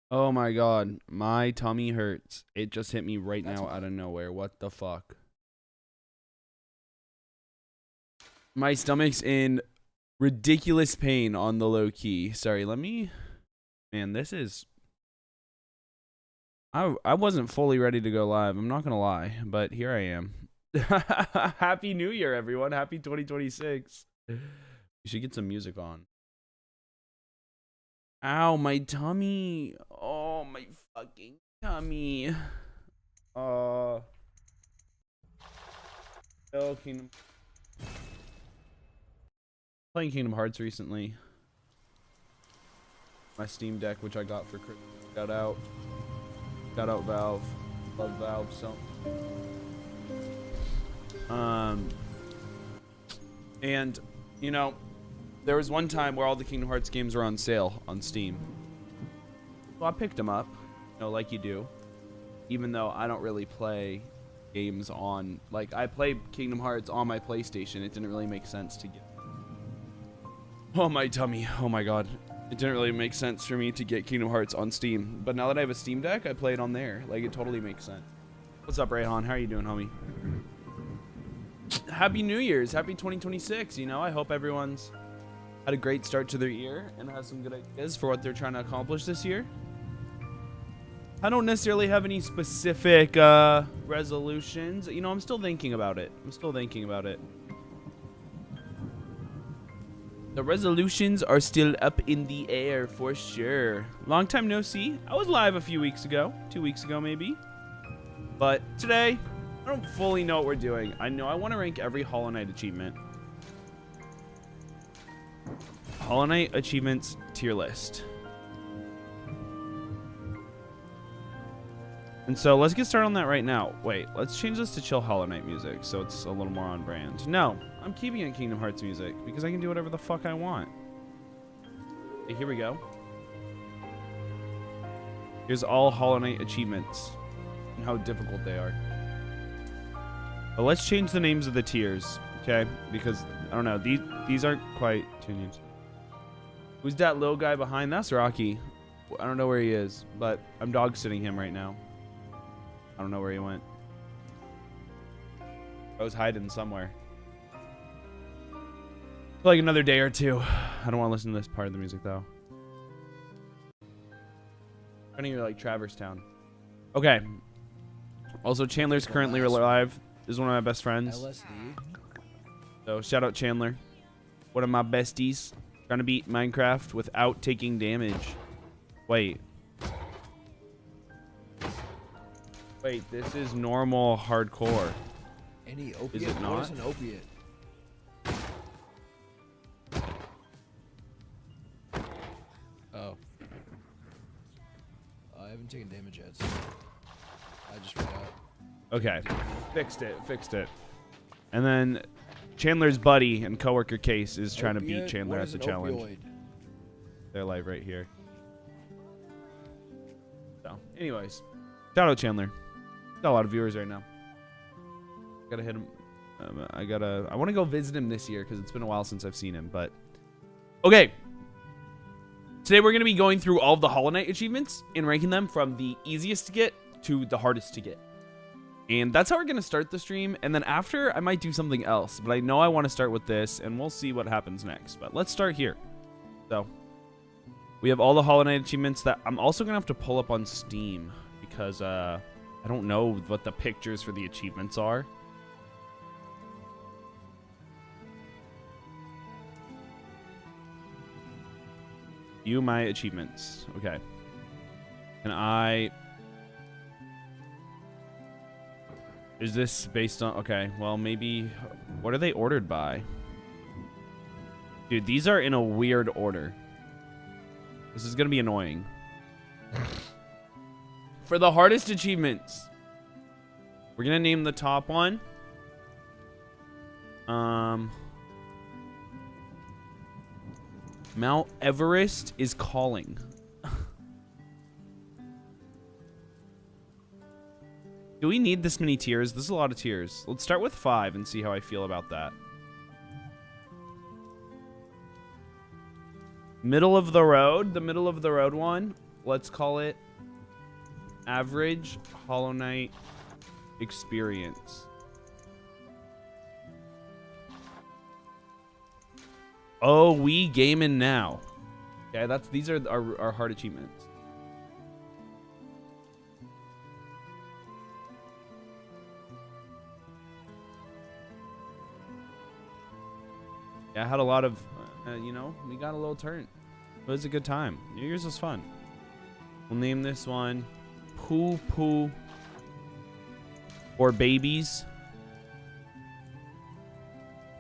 Oh my god, my tummy hurts. It just hit me right That's now out of nowhere. What the fuck? My stomach's in ridiculous pain on the low key. Sorry, let me... Man, this is... I wasn't fully ready to go live. I'm not gonna lie, but here I am. Happy New Year, everyone. Happy 2026. We should get some music on. Ow, my tummy. Oh, my fucking tummy. Oh, Kingdom. Playing Kingdom Hearts recently. My Steam Deck, which I got for Christmas. Got out Valve. Love Valve so. And you know, there was one time where all the Kingdom Hearts games were on sale on Steam. So I picked them up, you know, like you do. Even though I don't really play games on, like, I play Kingdom Hearts on my PlayStation. It didn't really make sense to get. Oh, my tummy. Oh my god. It didn't really make sense for me to get Kingdom Hearts on Steam. But now that I have a Steam Deck, I play it on there. Like, it totally makes sense. What's up, Rayhan? How are you doing, homie? Happy New Year's. Happy 2026. You know, I hope everyone's had a great start to their year and has some good ideas for what they're trying to accomplish this year. I don't necessarily have any specific resolutions. You know, I'm still thinking about it. The resolutions are still up in the air for sure. Long time no see. I was live a few weeks ago. 2 weeks ago, maybe. But today, I don't fully know what we're doing. I know I want to rank every Hollow Knight achievement. Hollow Knight achievements tier list. And so let's get started on that right now. Wait, let's change this to chill Hollow Knight music so it's a little more on brand. No, I'm keeping it Kingdom Hearts music because I can do whatever the fuck I want. Okay, here we go. Here's all Hollow Knight achievements and how difficult they are. But let's change the names of the tiers, okay? Because, I don't know, these aren't quite two names. Who's that little guy behind? That's Rocky. I don't know where he is, but I'm dog sitting him right now. I don't know where he went. I was hiding somewhere. For like another day or two. I don't want to listen to this part of the music though. I think you're like Traverse Town. Okay. Also, Chandler's currently live. This is one of my best friends. LSD. So shout out Chandler. One of my besties. Trying to beat Minecraft without taking damage. Wait. Wait, this is normal hardcore. Any opiate? Is it not? What is an opiate? Oh. I haven't taken damage yet, so I just forgot. Okay. Fixed it. And then Chandler's buddy and coworker Case is trying to beat Chandler at the challenge. Opioid? They're live right here. So, anyways. Shout out Chandler. Got a lot of viewers right now. Gotta hit him. I want to go visit him this year because it's been a while since I've seen him. But okay, today we're gonna be going through all of the Hollow Knight achievements and ranking them from the easiest to get to the hardest to get. And that's how we're gonna start the stream. And then after, I might do something else. But I know I want to start with this, and we'll see what happens next. But let's start here. So we have all the Hollow Knight achievements that I'm also gonna have to pull up on Steam because I don't know what the pictures for the achievements are. View my achievements. Okay. Can I... Is this based on... Okay, well, maybe... What are they ordered by? Dude, these are in a weird order. This is gonna be annoying. For the hardest achievements, we're gonna name the top one. Mount Everest is calling. Do we need this many tiers? This is a lot of tiers. Let's start with 5 and see how I feel about that. Middle of the road, the middle of the road one. let's call it average Hollow Knight experience. Oh, we gaming now. Okay, these are our hard achievements. Yeah, I had a lot of, you know, we got a little turn. It was a good time. New Year's was fun. We'll name this one Poo Poo or Babies.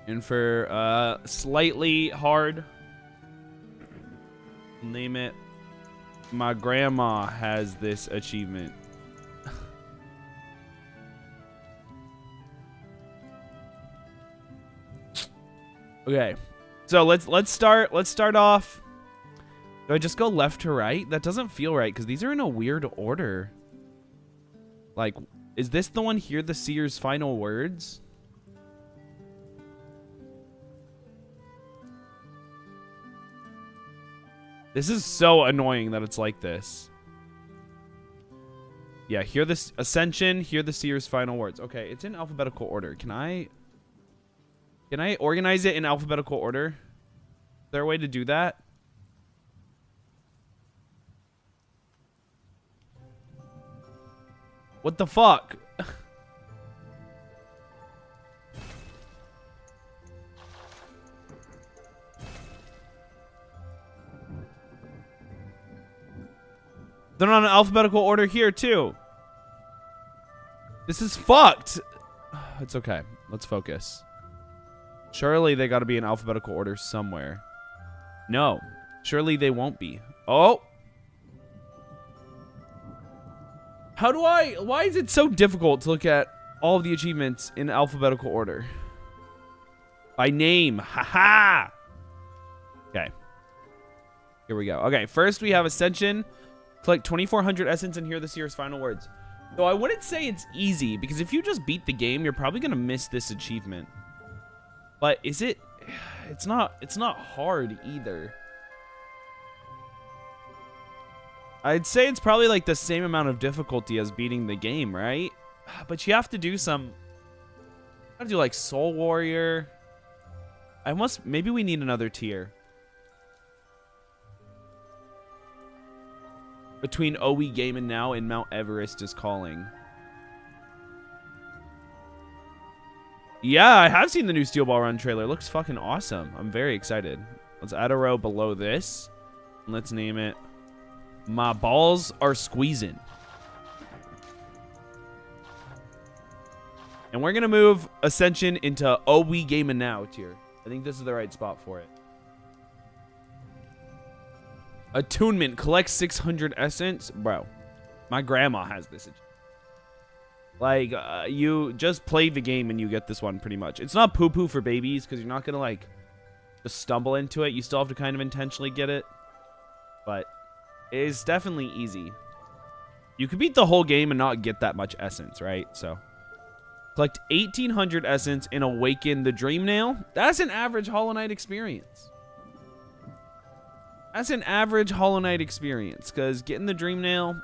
And for slightly hard, we'll name it My Grandma Has This Achievement. Okay, so let's start off. Do I just go left to right? That doesn't feel right because these are in a weird order. Like, is this the one here, the seer's final words? This is so annoying that it's like this. Yeah, hear this ascension, hear the seer's final words. Okay, it's in alphabetical order. Can I organize it in alphabetical order? Is there a way to do that? What the fuck? They're not in alphabetical order here, too. This is fucked. It's okay. Let's focus. Surely they got to be in alphabetical order somewhere. No. Surely they won't be. Oh. Why is it so difficult to look at all of the achievements in alphabetical order? By name. Haha. Okay. Here we go. Okay, first we have Ascension. Collect 2,400 essence and hear the seer's final words. Though I wouldn't say it's easy, because if you just beat the game, you're probably going to miss this achievement. But is it? It's not hard either. I'd say it's probably like the same amount of difficulty as beating the game, right? But you have to do some... I have to do like Soul Warrior. Maybe we need another tier. Between OE Gaming Now and Mount Everest is Calling. Yeah, I have seen the new Steel Ball Run trailer. It looks fucking awesome. I'm very excited. Let's add a row below this. And let's name it My Balls Are Squeezing. And we're going to move Ascension into OE Gaming Now tier. I think this is the right spot for it. Attunement. Collect 600 essence. Bro, my grandma has this. Like, you just play the game and you get this one pretty much. It's not poo-poo for babies because you're not going to, like, just stumble into it. You still have to kind of intentionally get it. But it is definitely easy. You could beat the whole game and not get that much essence, right? So, collect 1,800 essence and awaken the Dream Nail. That's an average Hollow Knight experience. That's an average Hollow Knight experience, because getting the Dream Nail,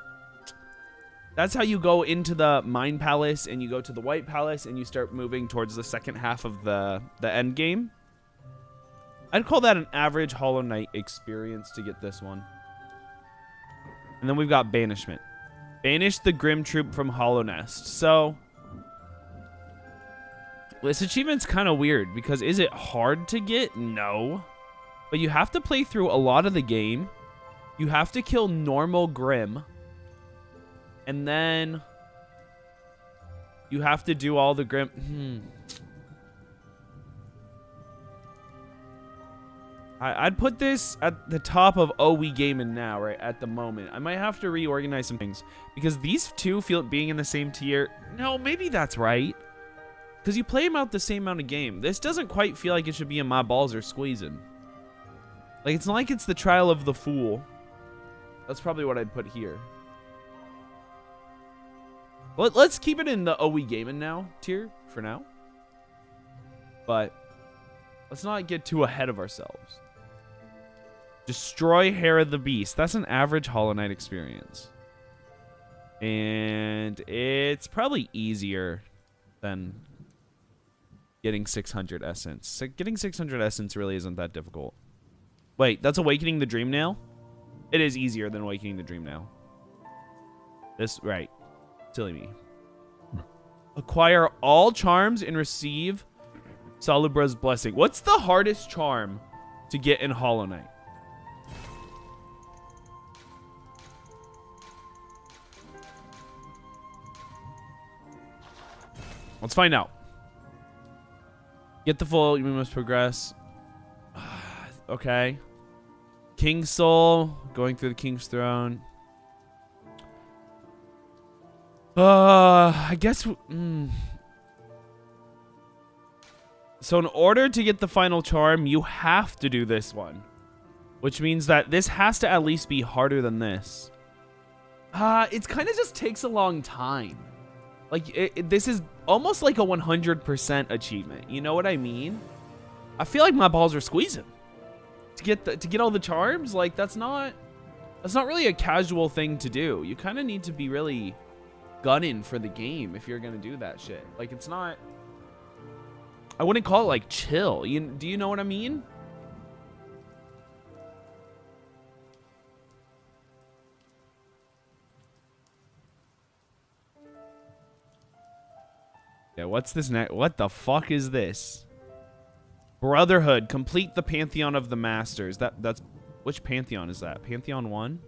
that's how you go into the Mind Palace, and you go to the White Palace, and you start moving towards the second half of the end game. I'd call that an average Hollow Knight experience to get this one. And then we've got Banishment. Banish the Grim Troop from Hollow Nest. So, this achievement's kind of weird, because is it hard to get? No. But you have to play through a lot of the game. You have to kill normal Grim. And then you have to do all the Grim. I'd put this at the top of OE Gaming Now, right at the moment. I might have to reorganize some things because these two feel being in the same tier. No, maybe that's right. Because you play them out the same amount of game. This doesn't quite feel like it should be in My Balls Are Squeezing. Like, it's not like it's the Trial of the Fool. That's probably what I'd put here. Let's keep it in the OE Gaming Now tier for now. But let's not get too ahead of ourselves. Destroy Hair of the Beast. That's an average Hollow Knight experience. And it's probably easier than getting 600 essence. So getting 600 essence really isn't that difficult. Wait, that's Awakening the Dream Nail? It is easier than Awakening the Dream Nail. This, right. Silly me. Acquire all charms and receive Salubra's Blessing. What's the hardest charm to get in Hollow Knight? Let's find out. Get the full, you must progress. Okay. King's Soul, going through the King's Throne. I guess... So in order to get the final charm, you have to do this one. Which means that this has to at least be harder than this. It kind of just takes a long time. Like, this is almost like a 100% achievement. You know what I mean? I feel like my balls are squeezing. To get all the charms, like, that's not really a casual thing to do. You kind of need to be really gunning for the game if you're going to do that shit. Like, it's not... I wouldn't call it, like, chill. Do you know what I mean? Yeah, what's this next? What the fuck is this? Brotherhood. Complete the Pantheon of the Masters. That's... Which Pantheon is that? Pantheon 1?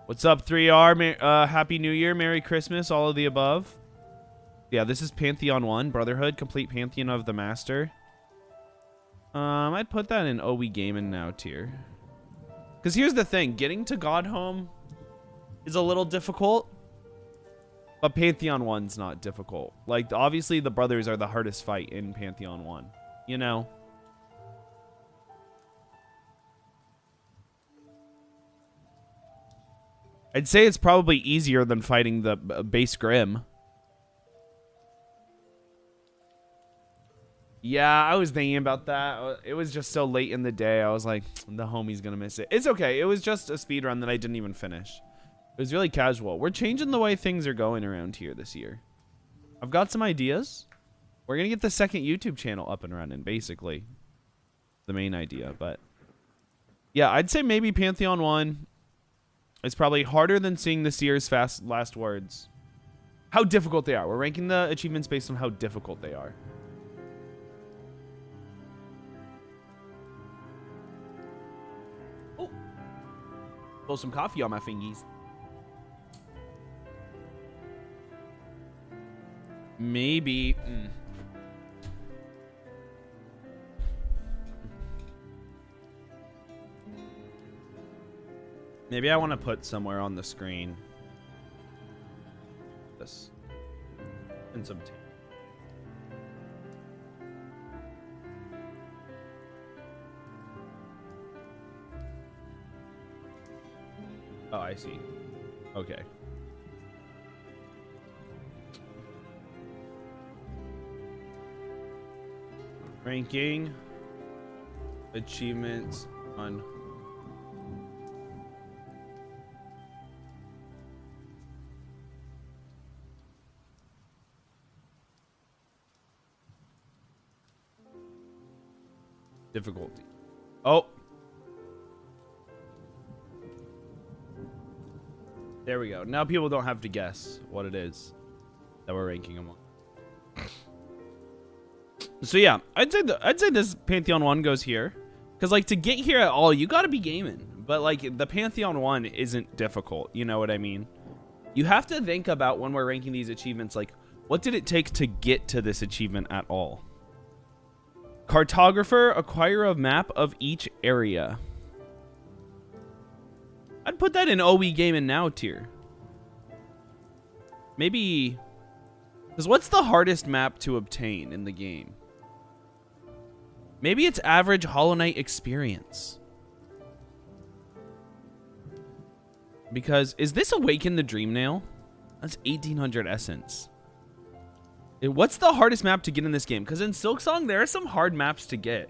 What's up, 3R? Happy New Year. Merry Christmas. All of the above. Yeah, this is Pantheon 1. Brotherhood. Complete Pantheon of the Master. I'd put that in OE Gaming Now tier. Because here's the thing. Getting to Godhome is a little difficult. But Pantheon 1's not difficult. Like, obviously, the brothers are the hardest fight in Pantheon 1. You know? I'd say it's probably easier than fighting the base Grim. Yeah, I was thinking about that. It was just so late in the day. I was like, the homie's gonna miss it. It's okay. It was just a speed run that I didn't even finish. It was really casual. We're changing the way things are going around here this year. I've got some ideas. We're going to get the second YouTube channel up and running, basically. The main idea, but... Yeah, I'd say maybe Pantheon 1. It's probably harder than seeing the Seer's last words. How difficult they are. We're ranking the achievements based on how difficult they are. Oh! Pull some coffee on my fingies. Maybe. Maybe I want to put somewhere on the screen this and some tape. Oh, I see. Okay. Ranking achievements on difficulty. Oh, there we go. Now people don't have to guess what it is that we're ranking them on. So yeah, I'd say this Pantheon 1 goes here, because like to get here at all, you gotta be gaming. But like the Pantheon 1 isn't difficult. You know what I mean? You have to think about when we're ranking these achievements, like what did it take to get to this achievement at all? Cartographer, acquire a map of each area. I'd put that in OE Gaming Now tier. Maybe, because what's the hardest map to obtain in the game? Maybe it's average Hollow Knight experience. Because, is this Awaken the Dream Nail? That's 1800 essence. What's the hardest map to get in this game? Because in Silksong, there are some hard maps to get.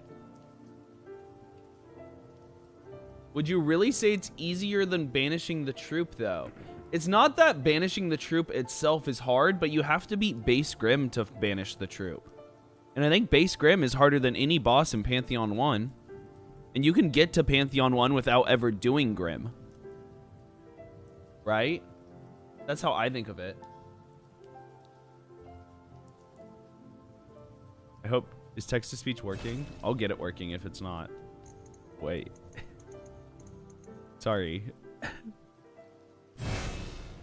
Would you really say it's easier than banishing the troop, though? It's not that banishing the troop itself is hard, but you have to beat Base Grim to banish the troop. And I think Base Grim is harder than any boss in Pantheon 1. And you can get to Pantheon 1 without ever doing Grim. Right? That's how I think of it. I hope... Is text-to-speech working? I'll get it working if it's not. Wait. Sorry. I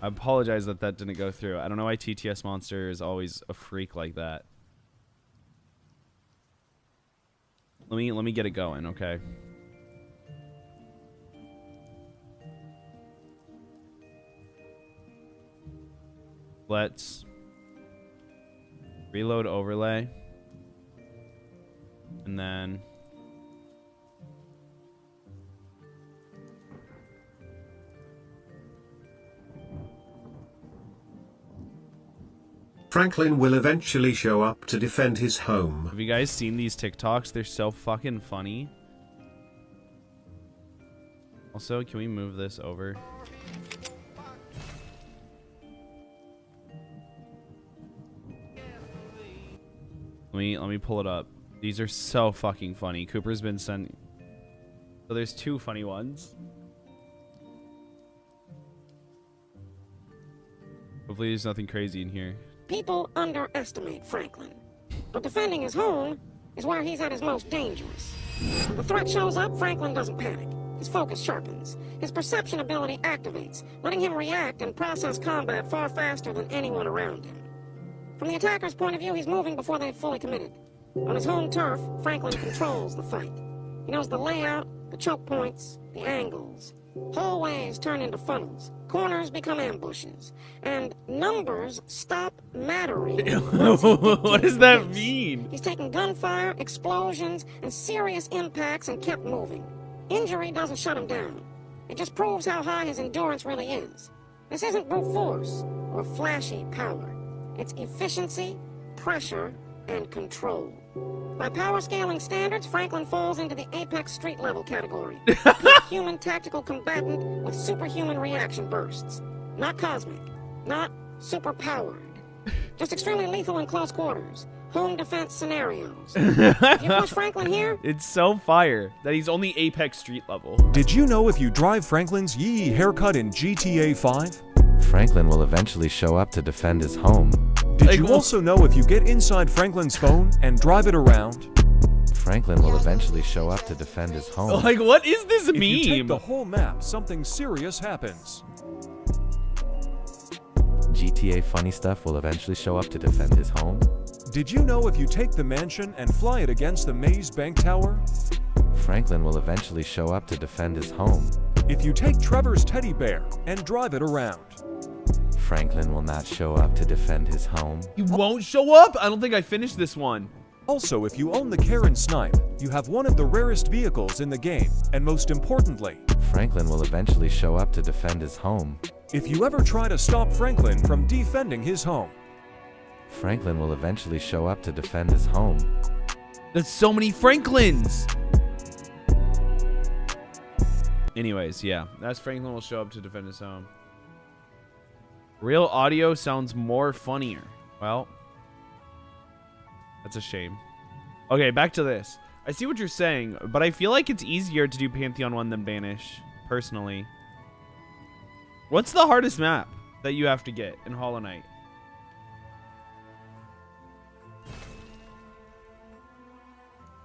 apologize that that didn't go through. I don't know why TTS Monster is always a freak like that. Let me get it going, okay? Let's reload overlay. And then Franklin will eventually show up to defend his home. have you guys seen these TikToks? They're so fucking funny. Also, can we move this over? Let me pull it up. These are so fucking funny. Cooper's been sent. So there's two funny ones. Hopefully there's nothing crazy in here. People underestimate Franklin, but defending his home is where he's at his most dangerous. When the threat shows up, Franklin doesn't panic. His focus sharpens. His perception ability activates, letting him react and process combat far faster than anyone around him. From the attacker's point of view, he's moving before they've fully committed. On his home turf, Franklin controls the fight. He knows the layout, the choke points, the angles. Hallways turn into funnels. Corners become ambushes. And numbers stop mattering. What does that mean? He's taken gunfire, explosions, and serious impacts and kept moving. Injury doesn't shut him down. It just proves how high his endurance really is. This isn't brute force or flashy power. It's efficiency, pressure, and control. By power scaling standards, Franklin falls into the apex street level category. Human tactical combatant with superhuman reaction bursts. Not cosmic, not superpowered. Just extremely lethal in close quarters. Home defense scenarios. If you push Franklin here, It's so fire that he's only apex street level. Did you know if you drive Franklin's Yee haircut in GTA 5? Franklin will eventually show up to defend his home. Did you also know if you get inside Franklin's phone and drive it around? Franklin will eventually show up to defend his home. Like, what is this If you take meme? the whole map, something serious happens. GTA Funny Stuff will eventually show up to defend his home. Did you know if you take the mansion and fly it against the Maze Bank Tower? Franklin will eventually show up to defend his home. If you take Trevor's teddy bear and drive it around? Franklin will not show up to defend his home. You won't show up? I don't think I finished this one. Also, if you own the Karen Snipe, you have one of the rarest vehicles in the game, and most importantly, Franklin will eventually show up to defend his home. if you ever try to stop Franklin from defending his home, Franklin will eventually show up to defend his home. That's so many Franklins. Anyways, yeah, that's Franklin will show up to defend his home. Real audio sounds more funnier. Well, that's a shame. Okay, back to this. I see what you're saying, but I feel like it's easier to do Pantheon 1 than Banish, personally. What's the hardest map that you have to get in Hollow Knight?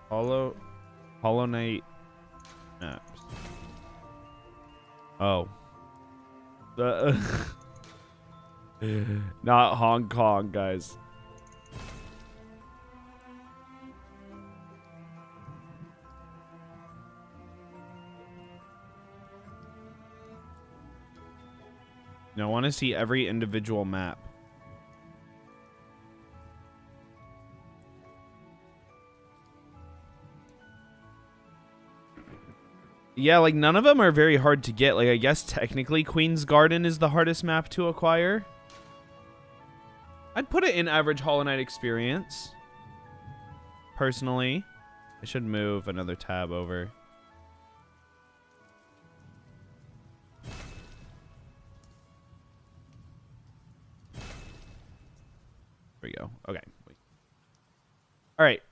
Hollow Knight maps. Oh. Not Hong Kong, guys. Now, I want to see every individual map. Yeah, like, none of them are very hard to get. Like, I guess technically Queen's Garden is the hardest map to acquire. I'd put it in average Hollow Knight experience. Personally. I should move another tab over. we go. Okay. All right.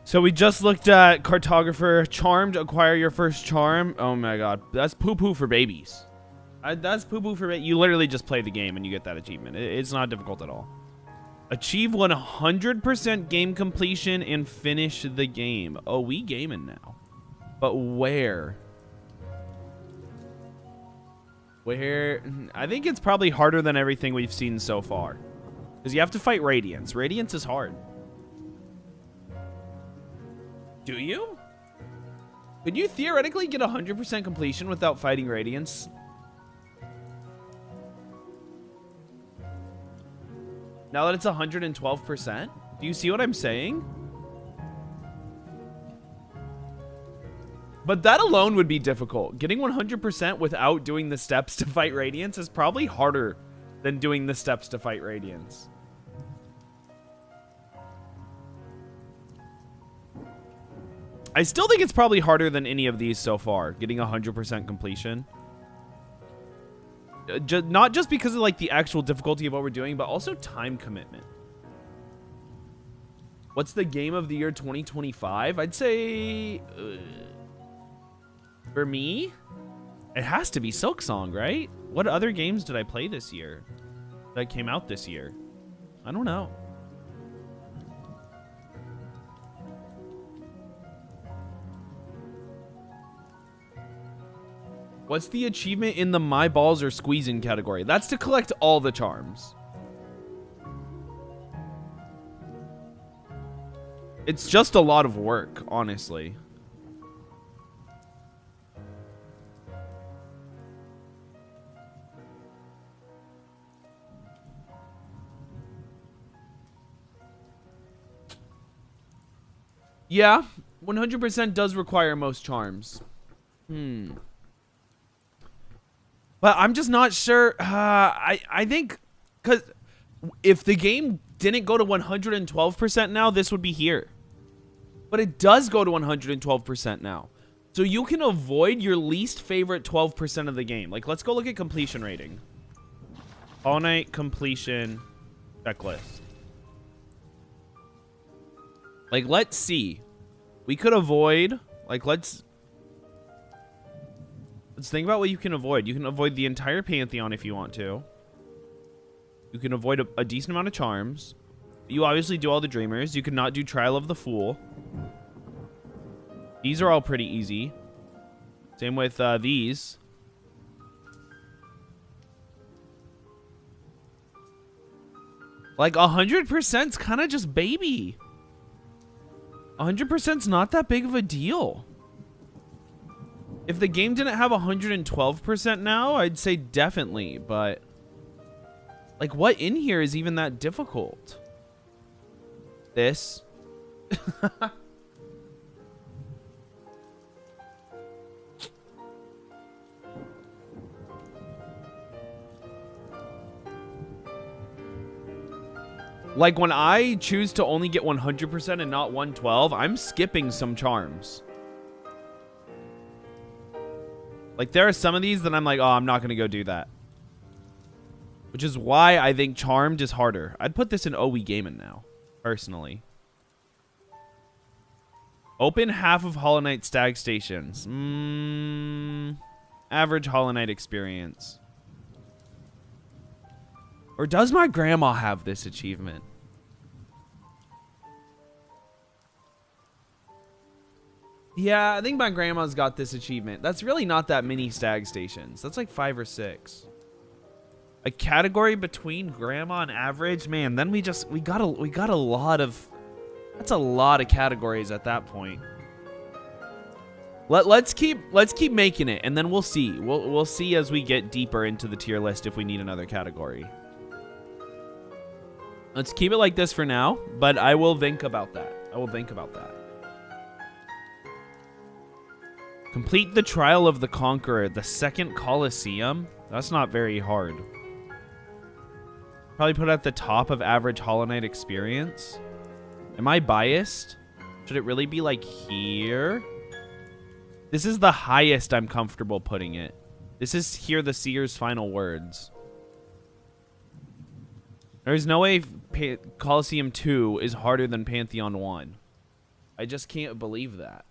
So we just looked at Cartographer. Charmed, acquire your first charm. Oh my god. That's poo-poo for babies. That's poo-poo for babies. You literally just play the game and you get that achievement. It's not difficult at all. Achieve 100% game completion and finish the game. Oh, we gaming now. But where? Where? I think it's probably harder than everything we've seen so far. Because you have to fight Radiance. Radiance is hard. Do you? Could you theoretically get 100% completion without fighting Radiance? Now that it's 112%? Do you see what I'm saying? But that alone would be difficult. Getting 100% without doing the steps to fight Radiance is probably harder than doing the steps to fight Radiance. I still think it's probably harder than any of these so far, getting 100% completion. Not just because of like the actual difficulty of what we're doing, but also time commitment. What's the game of the year 2025? I'd say... for me, it has to be Silksong, right? What other games did I play this year that came out this year? I don't know. What's the achievement in the My Balls Are Squeezing category? That's to collect all the charms. It's just a lot of work, honestly. Yeah, 100% does require most charms. But I'm just not sure. I think because if the game didn't go to 112% now, this would be here. But it does go to 112% now. So you can avoid your least favorite 12% of the game. Like, let's go look at completion rating. All night completion checklist. Like, let's see. We could avoid, like, let's think about what you can avoid. You can avoid the entire Pantheon if you want to. You can avoid a decent amount of charms. You obviously do all the Dreamers. You could not do Trial of the Fool. These are all pretty easy. Same with these. Like, 100%'s kind of just baby. 100%'s not that big of a deal. If the game didn't have 112% now, I'd say definitely, but like, what in here is even that difficult? This. Like, when I choose to only get 100% and not 112, I'm skipping some charms. Like, there are some of these that I'm like, oh, I'm not going to go do that. Which is why I think Charmed is harder. I'd put this in OE Gaming now, personally. Open half of Hollow Knight Stag Stations. Average Hollow Knight experience. Or does my grandma have this achievement? Yeah, I think my grandma's got this achievement. That's really not that many stag stations. That's like 5 or 6. A category between grandma and average? Man, then we got a lot of... That's a lot of categories at that point. Let's keep making it, and then we'll see. We'll see as we get deeper into the tier list if we need another category. Let's keep it like this for now, but I will think about that. Complete the Trial of the Conqueror, the second Colosseum. That's not very hard. Probably put it at the top of average Hollow Knight experience. Am I biased? Should it really be like here? This is the highest I'm comfortable putting it. This is Hear the Seer's final words. There's no way Coliseum 2 is harder than Pantheon 1. I just can't believe that.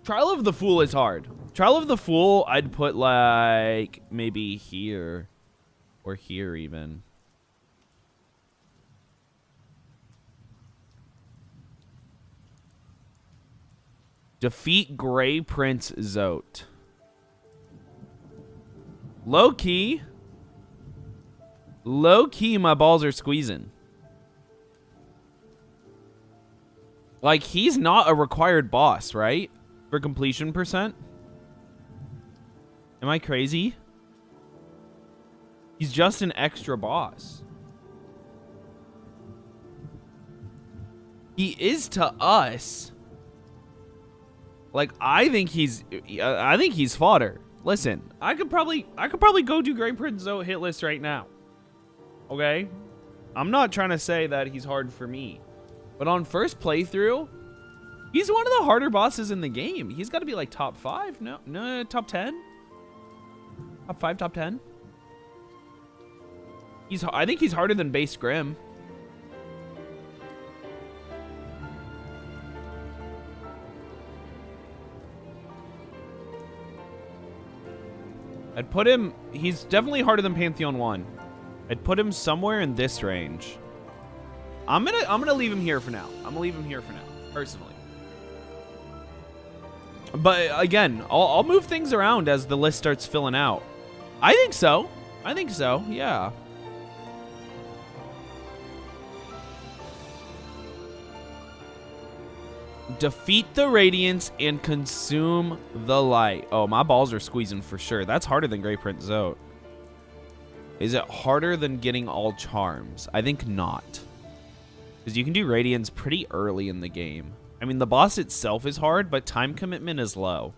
Trial of the Fool is hard. Trial of the Fool, I'd put like maybe here or here even. Defeat Grey Prince Zote. Low key, my balls are squeezing. Like, he's not a required boss, right? For completion percent? Am I crazy? He's just an extra boss. He is to us. Like, I think he's fodder. Listen, I could probably go do Great Prince Zote hit list right now. Okay? I'm not trying to say that he's hard for me. But on first playthrough, he's one of the harder bosses in the game. He's got to be like top 5. No, top 10. Top 5, top 10. I think he's harder than Base Grim. I'd put him, he's definitely harder than Pantheon 1. I'd put him somewhere in this range. I'm gonna leave him here for now. Personally. But again, I'll move things around as the list starts filling out. I think so, yeah. Defeat the Radiance and consume the light. Oh, my balls are squeezing for sure. That's harder than Grey Prince Zote. Is it harder than getting all charms? I think not. Because you can do Radiance pretty early in the game. I mean, the boss itself is hard, but time commitment is low.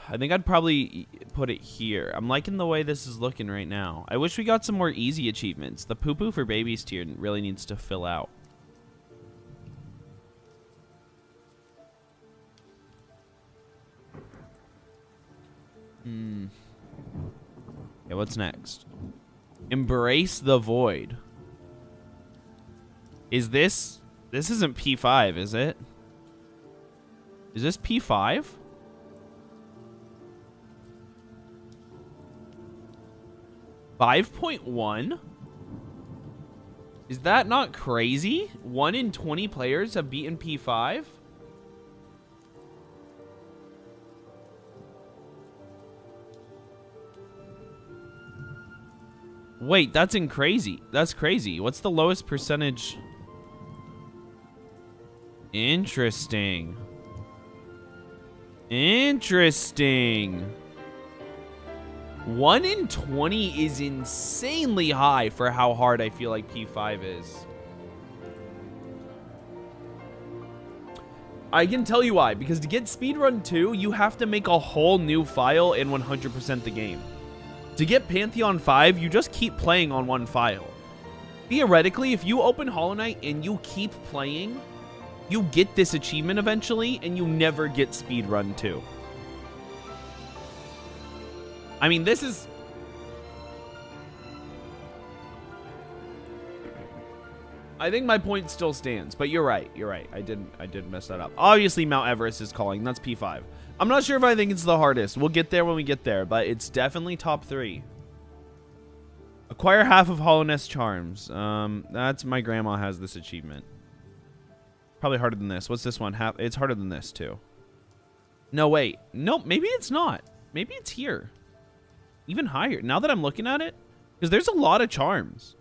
I think I'd probably put it here. I'm liking the way this is looking right now. I wish we got some more easy achievements. The Poo Poo for Babies tier really needs to fill out. Yeah, what's next? Embrace the Void. Is this isn't P5, is it? Is this P5? $5.1? Is that not crazy? 1 in 20 players have beaten P5? Wait, that's crazy. That's crazy. What's the lowest percentage? Interesting. 1 in 20 is insanely high for how hard I feel like P5 is. I can tell you why. Because to get Speedrun 2, you have to make a whole new file and 100% the game. To get Pantheon 5, you just keep playing on one file. Theoretically, if you open Hollow Knight and you keep playing, you get this achievement eventually, and you never get Speedrun 2. I mean, this is... I think my point still stands, but you're right. I did mess that up. Obviously, Mount Everest is calling. That's P5. I'm not sure if I think it's the hardest. We'll get there when we get there, but it's definitely top 3. Acquire half of Hollow Nest charms. That's my grandma has this achievement. Probably harder than this. What's this one? It's harder than this too. No, wait. No, maybe it's not. Maybe it's here. Even higher. Now that I'm looking at it, because there's a lot of charms.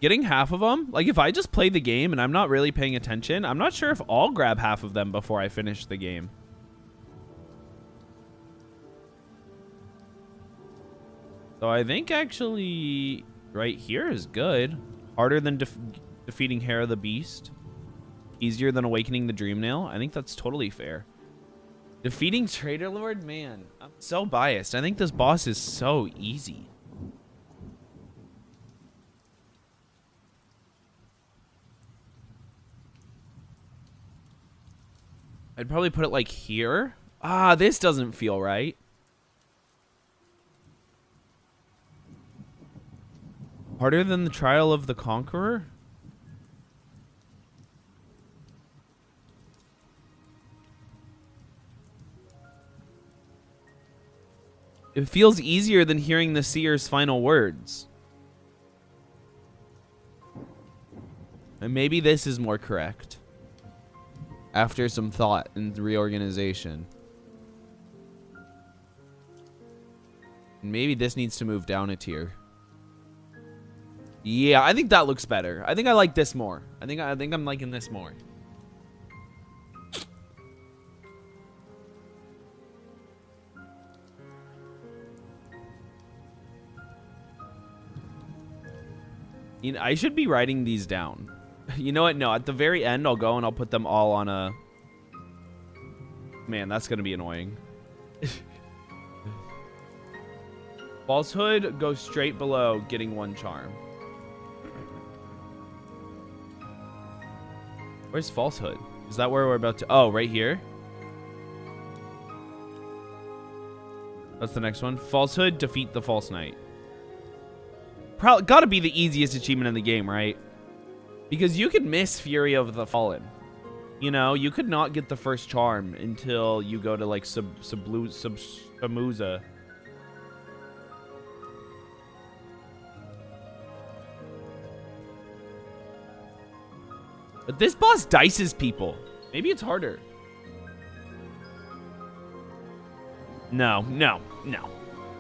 Getting half of them, like if I just play the game and I'm not really paying attention, I'm not sure if I'll grab half of them before I finish the game. So I think actually right here is good. Harder than defeating Hera the Beast. Easier than awakening the Dreamnail. I think that's totally fair. Defeating Trader Lord? Man, I'm so biased. I think this boss is so easy. I'd probably put it like here. Ah, this doesn't feel right. Harder than the Trial of the Conqueror? It feels easier than hearing the seer's final words. And maybe this is more correct. After some thought and reorganization. And maybe this needs to move down a tier. Yeah, I think that looks better. I think I like this more. I think I'm liking this more. You know, I should be writing these down. You know what? No, at the very end, I'll go and I'll put them all on a... Man, that's going to be annoying. Falsehood goes straight below getting 1 charm. Where's falsehood? Is that where we're about to... Oh, right here? That's the next one. Falsehood, defeat the false knight. Probably gotta be the easiest achievement in the game, right? Because you could miss Fury of the Fallen. You know, you could not get the first charm until you go to like Samuza. But this boss dices people. Maybe it's harder. No.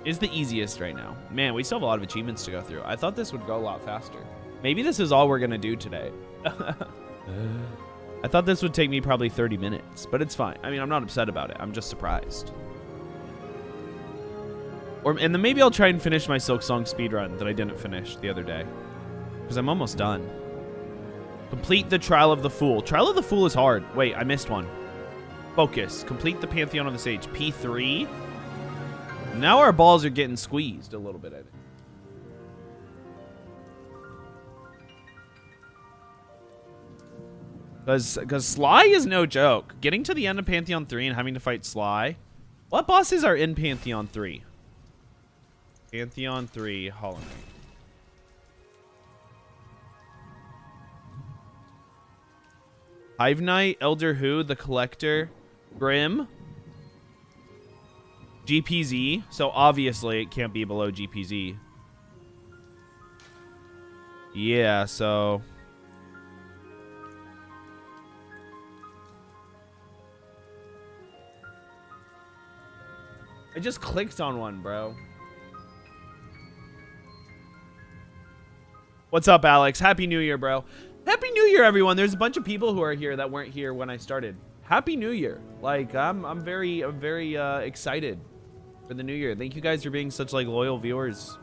It's the easiest right now. Man, we still have a lot of achievements to go through. I thought this would go a lot faster. Maybe this is all we're going to do today. I thought this would take me probably 30 minutes, but it's fine. I mean, I'm not upset about it. I'm just surprised. And then maybe I'll try and finish my Silk Song speedrun that I didn't finish the other day. Because I'm almost done. Complete the Trial of the Fool. Trial of the Fool is hard. Wait, I missed one. Focus. Complete the Pantheon of the Sage. P3. Now our balls are getting squeezed a little bit, I think. Because Sly is no joke. Getting to the end of Pantheon 3 and having to fight Sly. What bosses are in Pantheon 3? Pantheon 3, Hollow Knight. Hive Knight, Elder Who, the Collector, Grim, GPZ. So obviously it can't be below GPZ. Yeah, so... I just clicked on one, bro. What's up, Alex? Happy New Year, bro. Happy New Year, everyone. There's a bunch of people who are here that weren't here when I started. Happy New Year. Like, I'm very excited for the new year. Thank you guys for being such like loyal viewers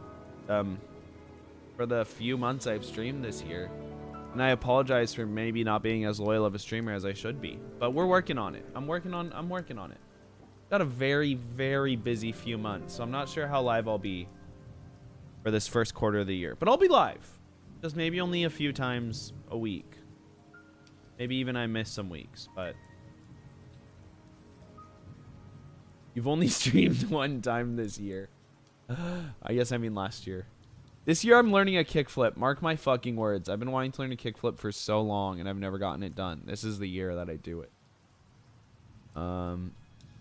for the few months I've streamed this year. And I apologize for maybe not being as loyal of a streamer as I should be. But we're working on it. I'm working on it. Got a very, very busy few months, so I'm not sure how live I'll be for this first quarter of the year. But I'll be live. Just maybe only a few times a week. Maybe even I miss some weeks, but... You've only streamed one time this year. I guess I mean last year. This year I'm learning a kickflip. Mark my fucking words. I've been wanting to learn a kickflip for so long, and I've never gotten it done. This is the year that I do it.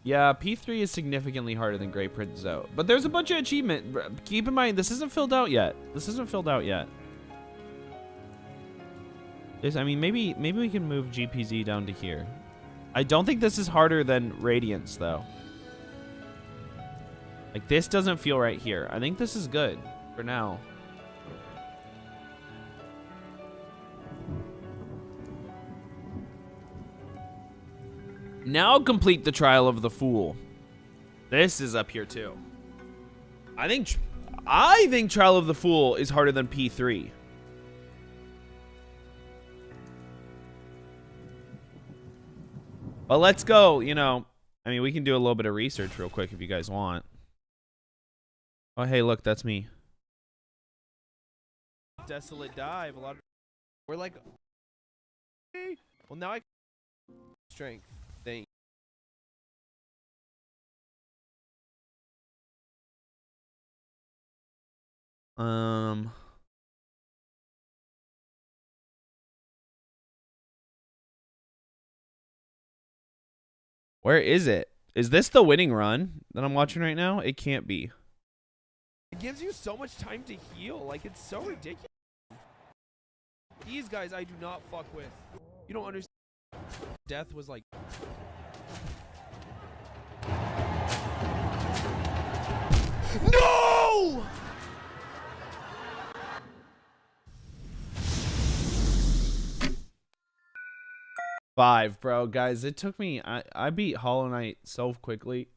Yeah, P3 is significantly harder than Great Prince Zoe. But there's a bunch of achievement. Keep in mind, this isn't filled out yet. I mean, maybe we can move GPZ down to here. I don't think this is harder than Radiance, though. Like, this doesn't feel right here. I think this is good for now. Now complete the Trial of the Fool. This is up here too. I think Trial of the Fool is harder than P3. But let's go, you know. I mean, we can do a little bit of research real quick if you guys want. Oh, hey, look, that's me. Desolate Dive. A lot of... We're like... Well, now I... Strength. Thank Where is it? Is this the winning run that I'm watching right now? It can't be. It gives you so much time to heal. Like, it's so ridiculous. These guys I do not fuck with. You don't understand. Death was like... No! Five, bro. Guys, it took me... I beat Hollow Knight so quickly.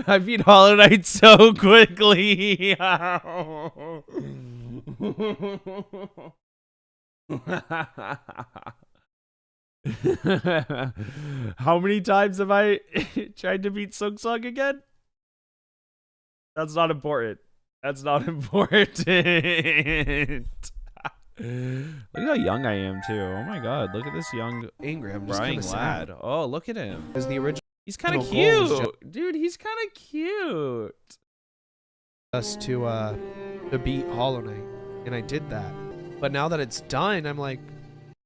I beat Hollow Knight so quickly. How many times have I tried to beat Sung Sung again? That's not important. That's not important. Look how young I am too. Oh my god, look at this young Angry. I'm just Brian kind of lad. sad. Oh, look at him. Because the original He's kind of goal was cute. Dude, he's kind of cute. us to beat Hollow Knight, and I did that. But now that it's done, I'm like,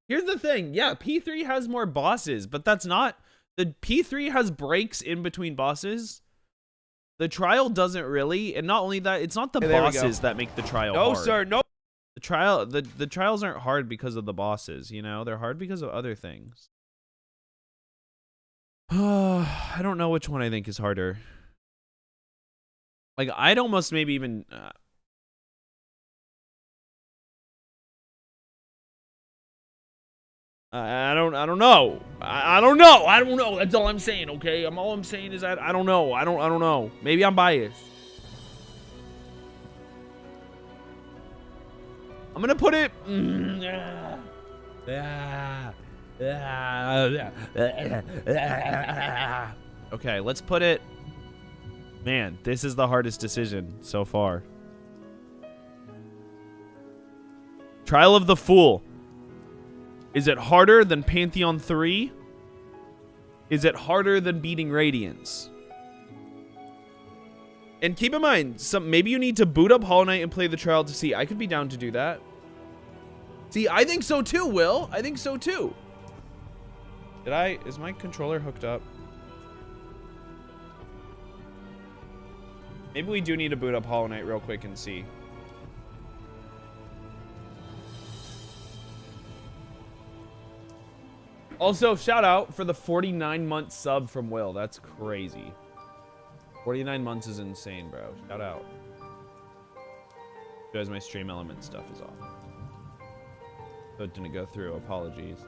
Here's the thing. Yeah, P3 has more bosses, but that's not... The P3 has breaks in between bosses. The trial doesn't really. And not only that, it's not the Hey, there we go. bosses that make the trial no, hard. sir, no. The trials aren't hard because of the bosses, you know? They're hard because of other things. I don't know which one I think is harder. Like, I'd almost maybe even... I don't know. I don't know. I don't know. That's all I'm saying, okay? All I'm saying is I don't know. I don't know. Maybe I'm biased. I'm gonna put it... Okay, let's put it... Man, this is the hardest decision so far. Trial of the Fool. Is it harder than Pantheon 3? Is it harder than beating Radiance? And keep in mind, maybe you need to boot up Hollow Knight and play the trial to see. I could be down to do that. See, I think so too, Will. I think so too. Is my controller hooked up? Maybe we do need to boot up Hollow Knight real quick and see. Also, shout out for the 49-month sub from Will. That's crazy. 49 months is insane, bro. Shout out. Because my stream element stuff is off. So it didn't go through. Apologies.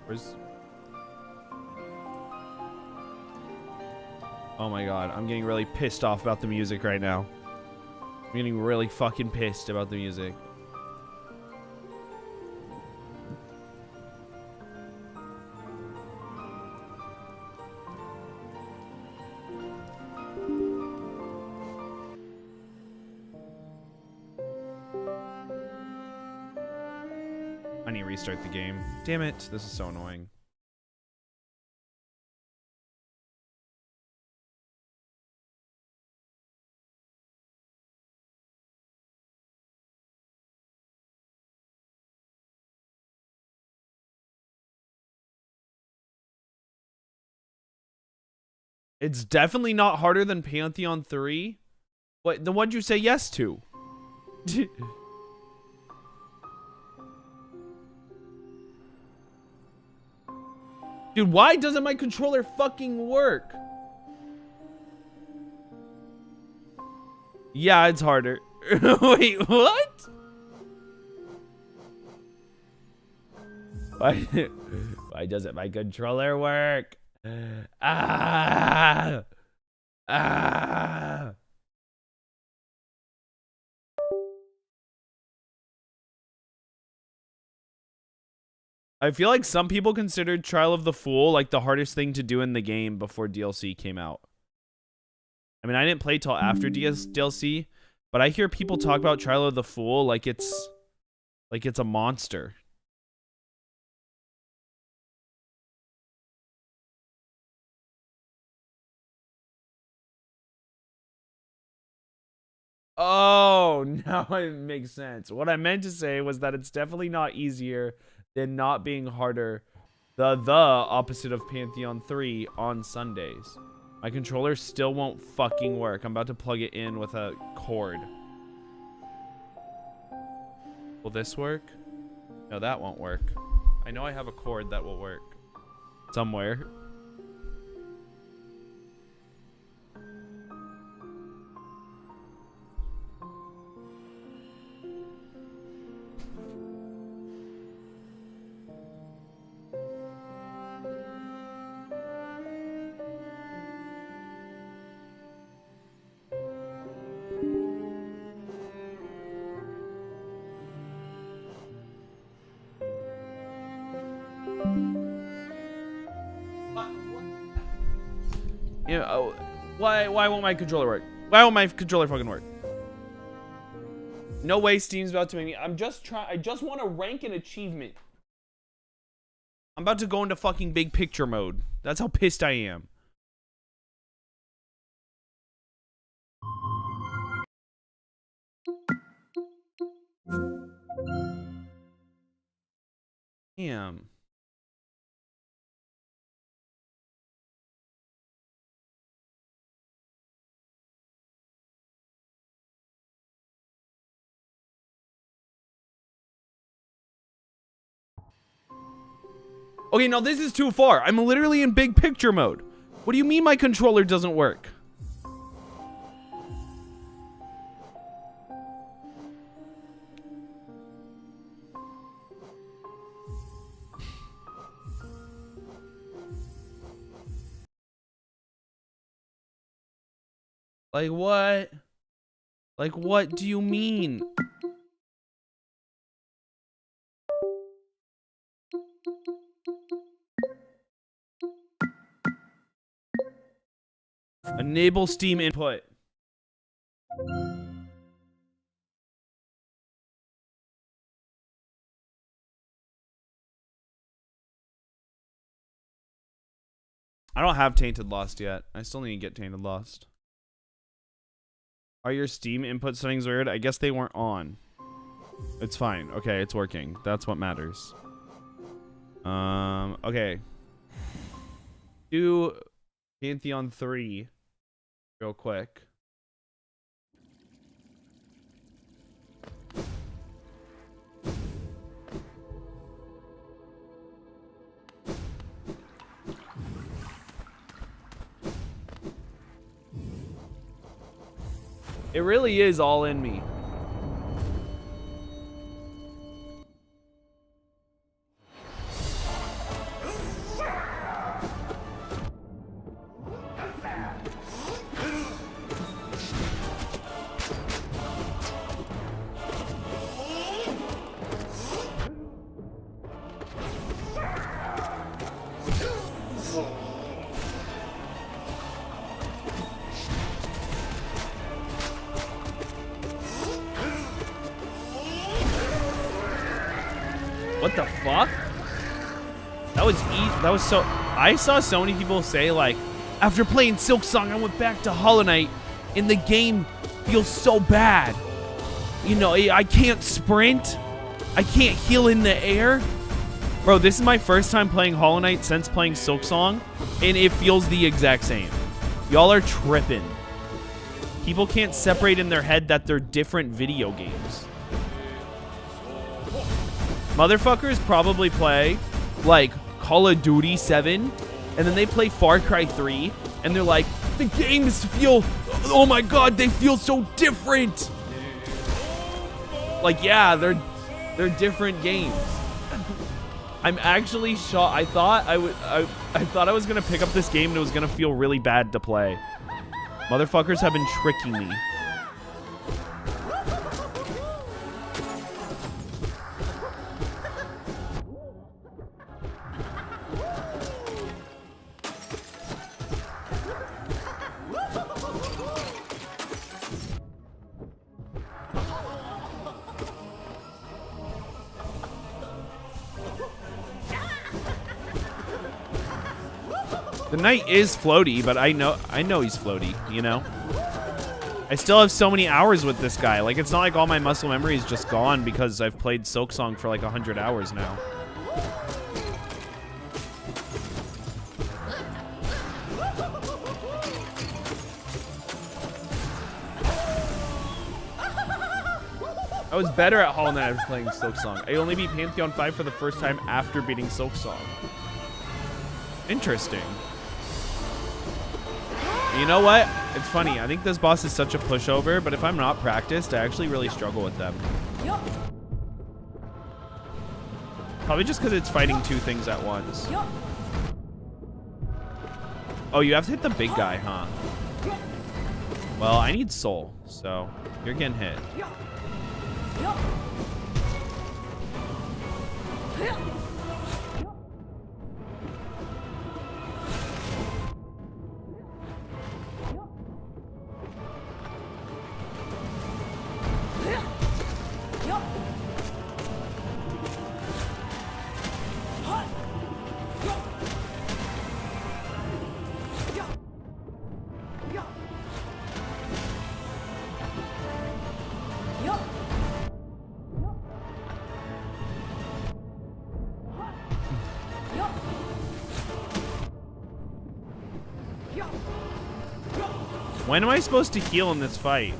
Where's... Oh my god, I'm getting really pissed off about the music right now. I'm getting really fucking pissed about the music. I need to restart the game. Damn it, this is so annoying. It's definitely not harder than Pantheon 3. What? Then what'd you say yes to? Dude, why doesn't my controller fucking work? Yeah, it's harder. Wait, what? Why doesn't my controller work? Ah! Ah! I feel like some people considered Trial of the Fool like the hardest thing to do in the game before DLC came out. I mean, I didn't play till after DLC, but I hear people talk about Trial of the Fool like it's Like it's a monster. Oh, now it makes sense. What I meant to say was that it's definitely not easier than not being harder. The opposite of Pantheon 3 on Sundays. My controller still won't fucking work. I'm about to plug it in with a cord. Will this work? No, that won't work. I know I have a cord that will work. Somewhere. Yeah, oh, why won't my controller work? Why won't my controller fucking work? No way Steam's about to make me. I just want to rank an achievement. I'm about to go into fucking big picture mode. That's how pissed I am. Damn. Okay, now this is too far. I'm literally in big picture mode. What do you mean my controller doesn't work? Like what? Like what do you mean? Enable Steam input. I don't have Tainted Lost yet. I still need to get Tainted Lost. Are your Steam input settings weird? I guess they weren't on. It's fine. Okay, it's working. That's what matters. Okay. Do Pantheon 3 real quick. It really is all in me. What the fuck? That was that was so. I saw so many people say like, after playing Silk Song, I went back to Hollow Knight, and the game feels so bad. You know, I can't sprint, I can't heal in the air. Bro, this is my first time playing Hollow Knight since playing Silk Song, and it feels the exact same. Y'all are tripping. People can't separate in their head that they're different video games. Motherfuckers probably play, like, Call of Duty 7, and then they play Far Cry 3, and they're like, the games feel, oh my god, they feel so different! Like, yeah, they're different games. I'm actually shocked. I thought I was gonna pick up this game and it was gonna feel really bad to play. Motherfuckers have been tricking me. The knight is floaty, but I know he's floaty, you know? I still have so many hours with this guy. Like, it's not like all my muscle memory is just gone because I've played Silksong for like 100 hours now. I was better at Hollow Knight after playing Silksong. I only beat Pantheon 5 for the first time after beating Silksong. Interesting. You know what? It's funny. I think this boss is such a pushover, but if I'm not practiced, I actually really struggle with them. Probably just because it's fighting two things at once. Oh, you have to hit the big guy, huh? Well, I need soul, so you're getting hit. When am I supposed to heal in this fight?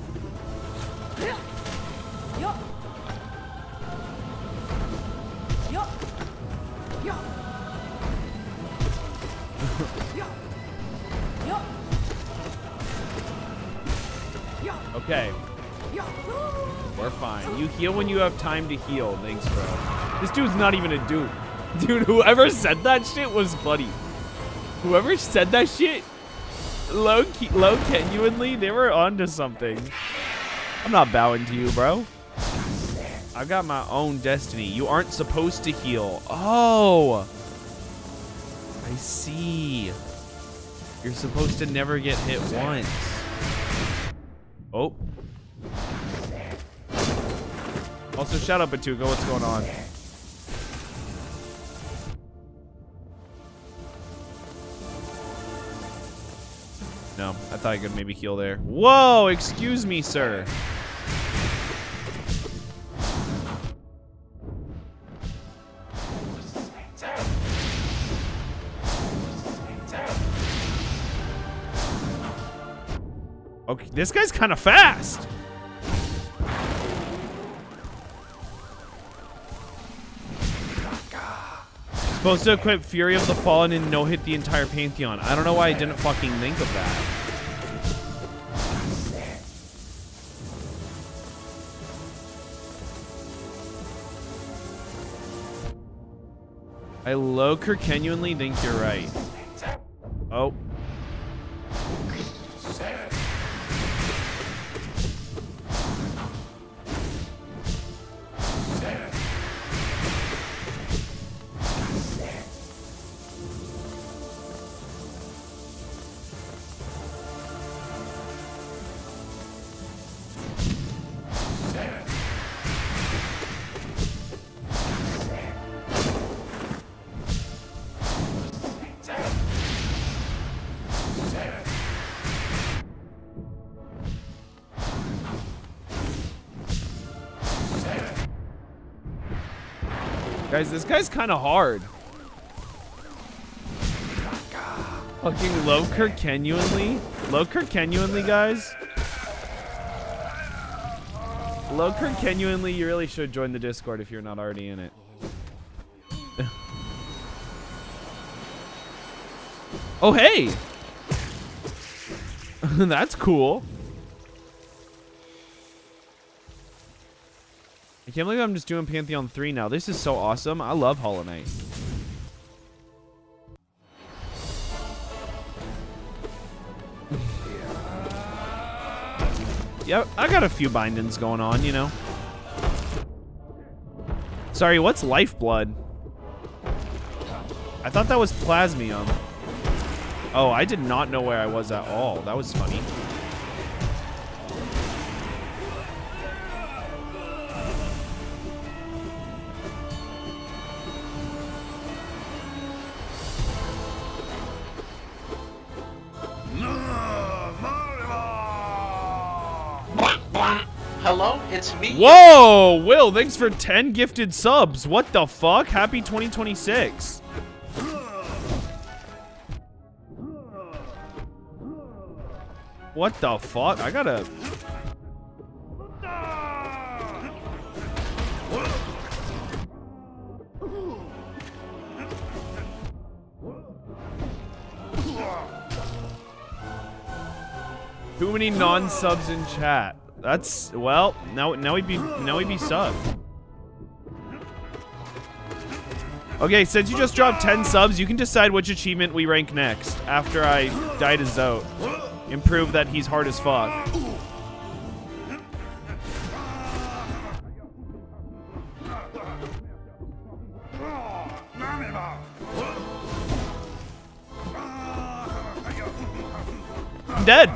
Okay. We're fine. You heal when you have time to heal. Thanks, bro. This dude's not even a dude. Dude, whoever said that shit was funny. Whoever said that shit, low genuinely, they were onto something. I'm not bowing to you, bro. I got my own destiny. You aren't supposed to heal. Oh. I see. You're supposed to never get hit once. Oh. Also, shout out Batuka. What's going on? No, I thought I could maybe heal there. Whoa, excuse me, sir. Okay, this guy's kind of fast. Supposed to equip Fury of the Fallen and no-hit the entire Pantheon. I don't know why I didn't fucking think of that. I genuinely think you're right. Oh. Guys, this guy's kind of hard. Fucking low genuinely. Low genuinely, guys. Low genuinely, you really should join the Discord if you're not already in it. Oh, hey! That's cool. I can't believe I'm just doing Pantheon 3 now. This is so awesome. I love Hollow Knight. Yep, I got a few bindings going on, you know. Sorry, what's Lifeblood? I thought that was Plasmium. Oh, I did not know where I was at all. That was funny. Hello, it's me. Whoa, Will, thanks for 10 gifted subs. What the fuck? Happy 2026. What the fuck? I gotta... Too many non-subs in chat. That's, well, now we'd be subbed. Okay, since you just dropped 10 subs, you can decide which achievement we rank next after I die to Zote. And prove that he's hard as fuck. I'm dead.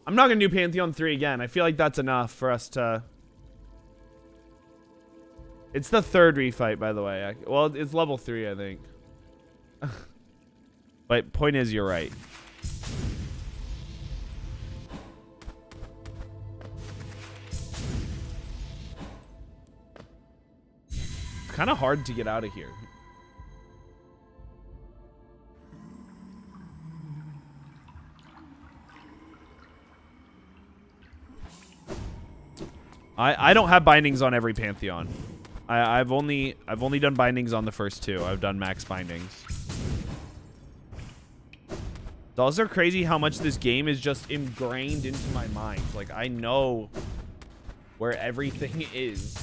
I'm not gonna do Pantheon 3 again. I feel like that's enough for us to... It's the third refight, by the way. Well, it's level 3, I think. But point is, you're right. It's kind of hard to get out of here. I don't have bindings on every Pantheon. I've only done bindings on the first 2. I've done max bindings. It's also crazy how much this game is just ingrained into my mind. Like, I know where everything is.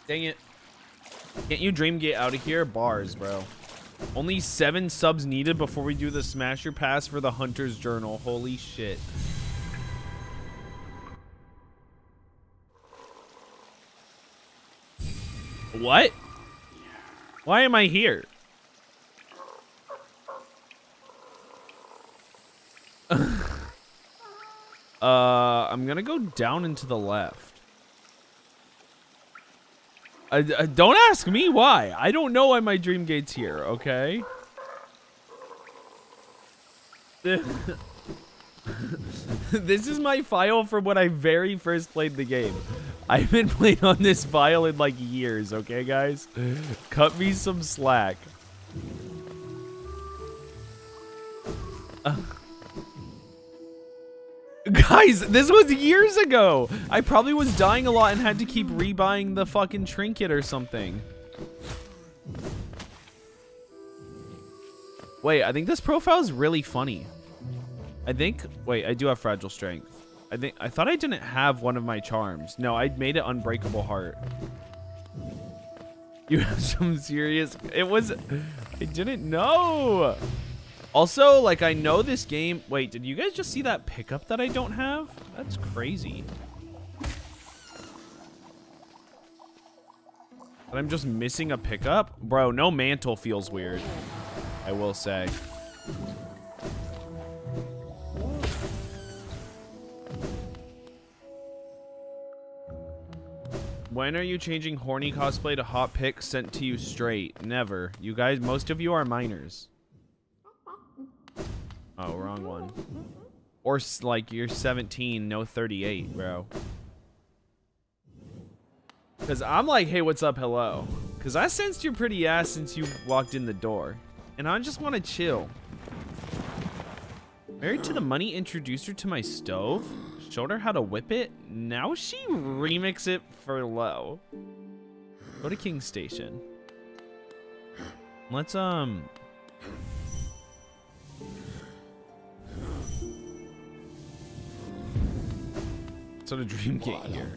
Dang it. Can't you Dreamgate out of here? Bars, bro. Only 7 subs needed before we do the Smasher Pass for the Hunter's Journal. Holy shit. What? Why am I here? I'm gonna go down and to the left. Don't ask me why. I don't know why my dream gate's here, okay? This is my file from when I very first played the game. I haven't played on this file in like years, okay, guys? Cut me some slack. Guys, this was years ago. I probably was dying a lot and had to keep rebuying the fucking trinket or something. Wait, I think this profile is really funny. Wait, I do have fragile strength. I thought I didn't have one of my charms. No, I made it unbreakable heart. You have some serious... I didn't know. Also, like, I know this game... Wait, did you guys just see that pickup that I don't have? That's crazy. But I'm just missing a pickup? Bro, no mantle feels weird. I will say. When are you changing horny cosplay to hot pic sent to you straight? Never. You guys, most of you are minors. Oh, wrong one. Or like you're 17, no 38, bro. Cause I'm like, hey, what's up, hello? Cause I sensed your pretty ass since you walked in the door. And I just want to chill. Married to the money introduced her to my stove. Showed her how to whip it. Now she remix it for low. Go to King Station. Let's sort of dream gate here.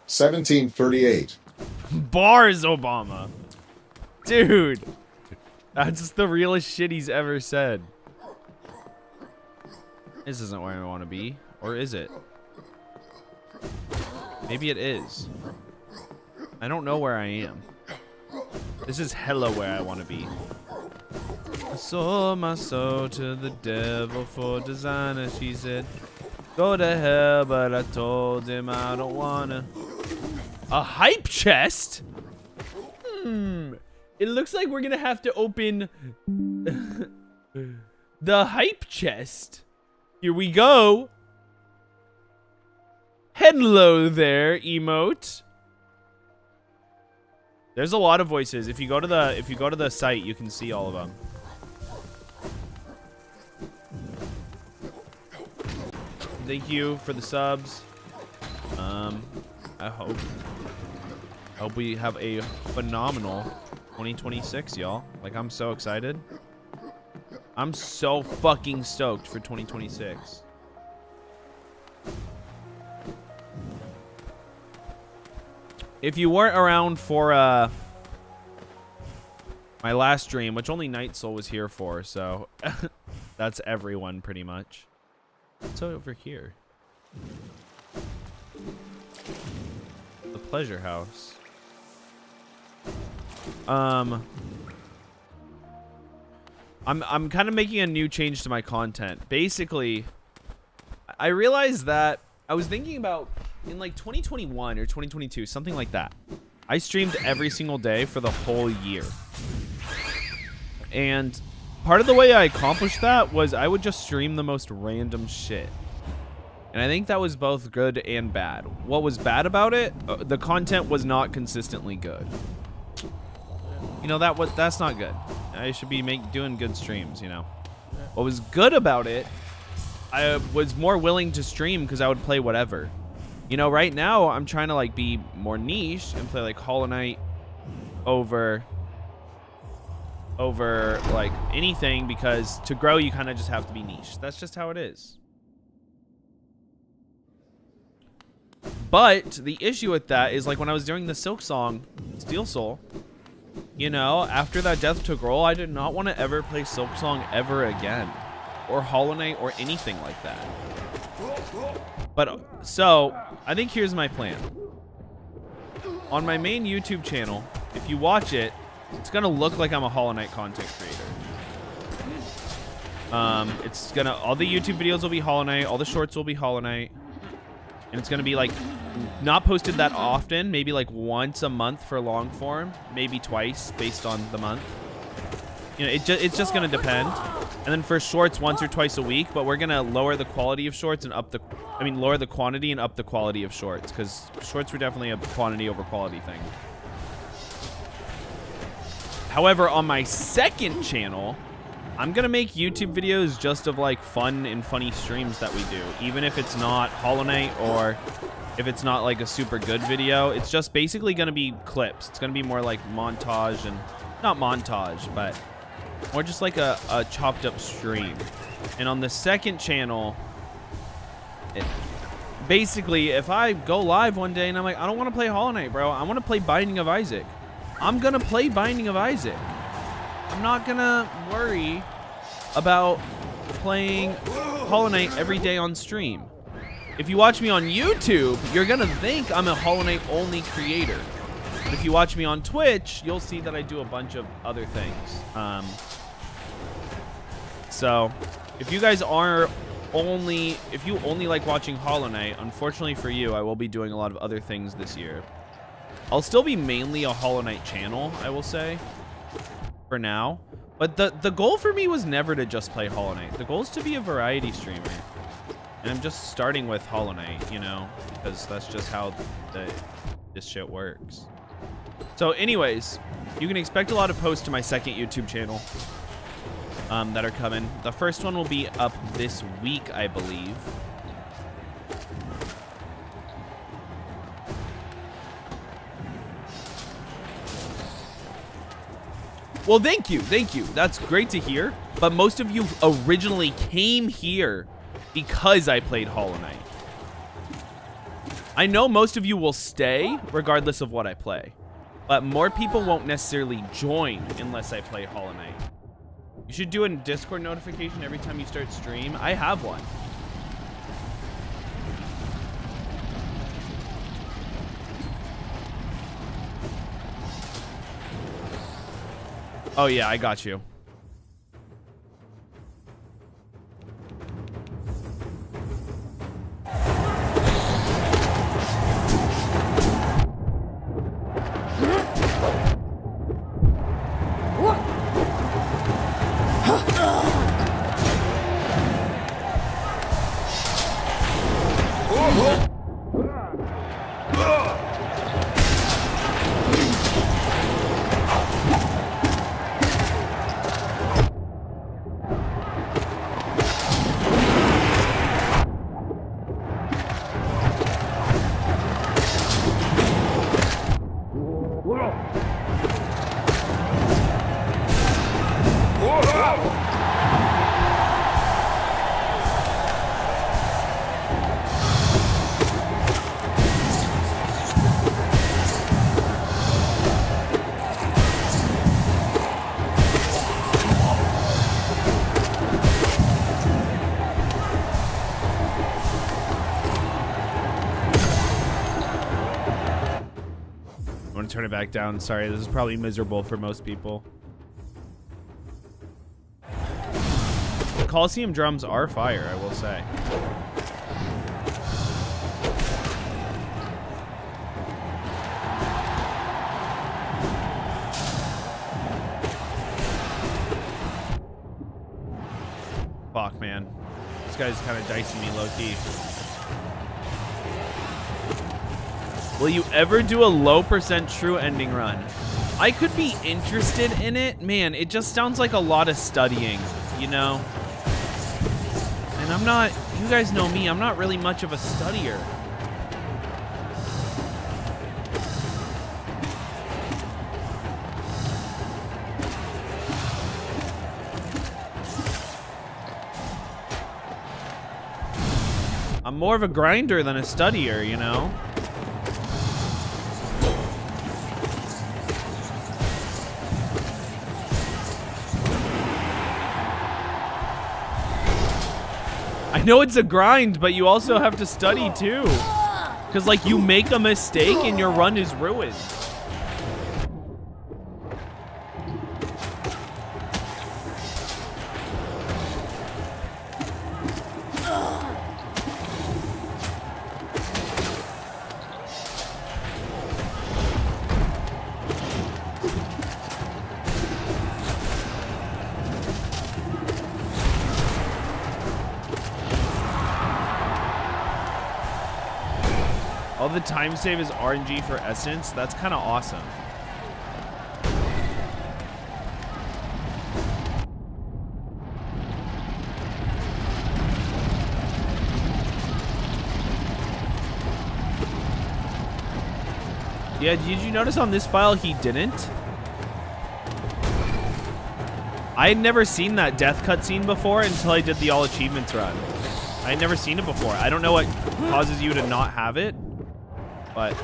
$17.38. Bars, Obama. Dude. That's the realest shit he's ever said. This isn't where I want to be. Or is it? Maybe it is. I don't know where I am. This is hella where I want to be. I sold my soul to the devil for designer, she said. Go to hell, but I told him I don't wanna. A hype chest? It looks like we're gonna have to open the hype chest. Here we go. Hello there, emote. There's a lot of voices. If you go to the site, you can see all of them. Thank you for the subs. I hope we have a phenomenal 2026, y'all. Like, I'm so excited. I'm so fucking stoked for 2026. If you weren't around for my last stream, which only Night Soul was here for, so that's everyone pretty much. What's over here? The pleasure house. I'm kind of making a new change to my content. Basically, I realized that I was thinking about in like 2021 or 2022, something like that. I streamed every single day for the whole year. And part of the way I accomplished that was I would just stream the most random shit. And I think that was both good and bad. What was bad about it? The content was not consistently good. You know, that's not good. I should be doing good streams, you know. What was good about it, I was more willing to stream because I would play whatever. You know, right now I'm trying to like be more niche and play like Hollow Knight over like anything, because to grow you kind of just have to be niche. That's just how it is. But the issue with that is, like, when I was doing the Silk Song Steel Soul, you know, after that death took roll, I did not want to ever play Silk Song ever again, or Hollow Knight or anything like that. But so I think here's my plan. On my main YouTube channel, if you watch it, it's gonna look like I'm a Hollow Knight content creator. It's gonna, all the YouTube videos will be Hollow Knight, all the shorts will be Hollow Knight, and it's gonna be like not posted that often, maybe like once a month for long form, maybe twice based on the month. You know, it's just gonna depend. And then for shorts, once or twice a week, but we're gonna lower the quality of shorts and lower the quantity and up the quality of shorts, because shorts were definitely a quantity over quality thing. However, on my second channel, I'm gonna make YouTube videos just of like fun and funny streams that we do, even if it's not Hollow Knight or if it's not like a super good video. It's just basically gonna be clips. It's gonna be more like montage, and not montage, but more just like a chopped up stream. And on the second channel, basically, if I go live one day and I'm like, I don't want to play Hollow Knight, bro, I want to play Binding of Isaac, I'm gonna play Binding of Isaac. I'm not gonna worry about playing Hollow Knight every day on stream. If you watch me on YouTube, you're gonna think I'm a Hollow Knight only creator. But if you watch me on Twitch, you'll see that I do a bunch of other things. So if you guys are if you only like watching Hollow Knight, unfortunately for you, I will be doing a lot of other things this year. I'll still be mainly a Hollow Knight channel, I will say, for now. But the goal for me was never to just play Hollow Knight. The goal is to be a variety streamer. And I'm just starting with Hollow Knight, you know, because that's just how this shit works. So anyways, you can expect a lot of posts to my second YouTube channel that are coming. The first one will be up this week, I believe. Well, thank you. That's great to hear. But most of you originally came here because I played Hollow Knight. I know most of you will stay regardless of what I play, but more people won't necessarily join unless I play Hollow Knight. You should do a Discord notification every time you start stream. I have one. Oh yeah, I got you. want to turn it back down. Sorry, this is probably miserable for most people. The Coliseum drums are fire, I will say. Fuck, man. This guy's kind of dicing me low-key. Will you ever do a low percent true ending run? I could be interested in it. Man, it just sounds like a lot of studying, you know? And I'm not, you guys know me, I'm not really much of a studier. I'm more of a grinder than a studier, you know? I know it's a grind, but you also have to study too. Because, like, you make a mistake and your run is ruined. All the time save is RNG for Essence. That's kind of awesome. Yeah, did you notice on this file he didn't? I had never seen that death cutscene before until I did the all achievements run. I had never seen it before. I don't know what causes you to not have it. But,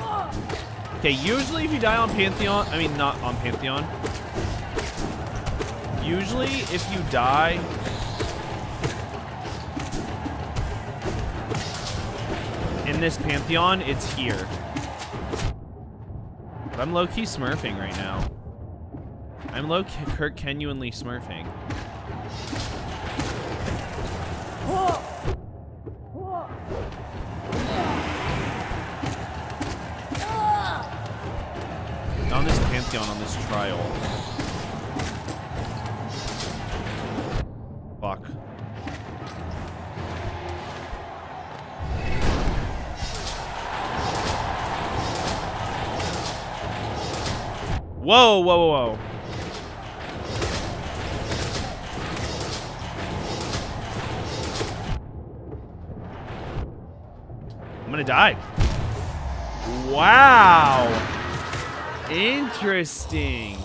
okay, usually if you die on Pantheon, I mean, not on Pantheon. Usually if you die, in this Pantheon, it's here. But I'm low-key smurfing right now. I'm genuinely smurfing. On this Pantheon, on this trial. Fuck. Whoa, whoa, whoa, whoa. I'm gonna die. Wow. Interesting.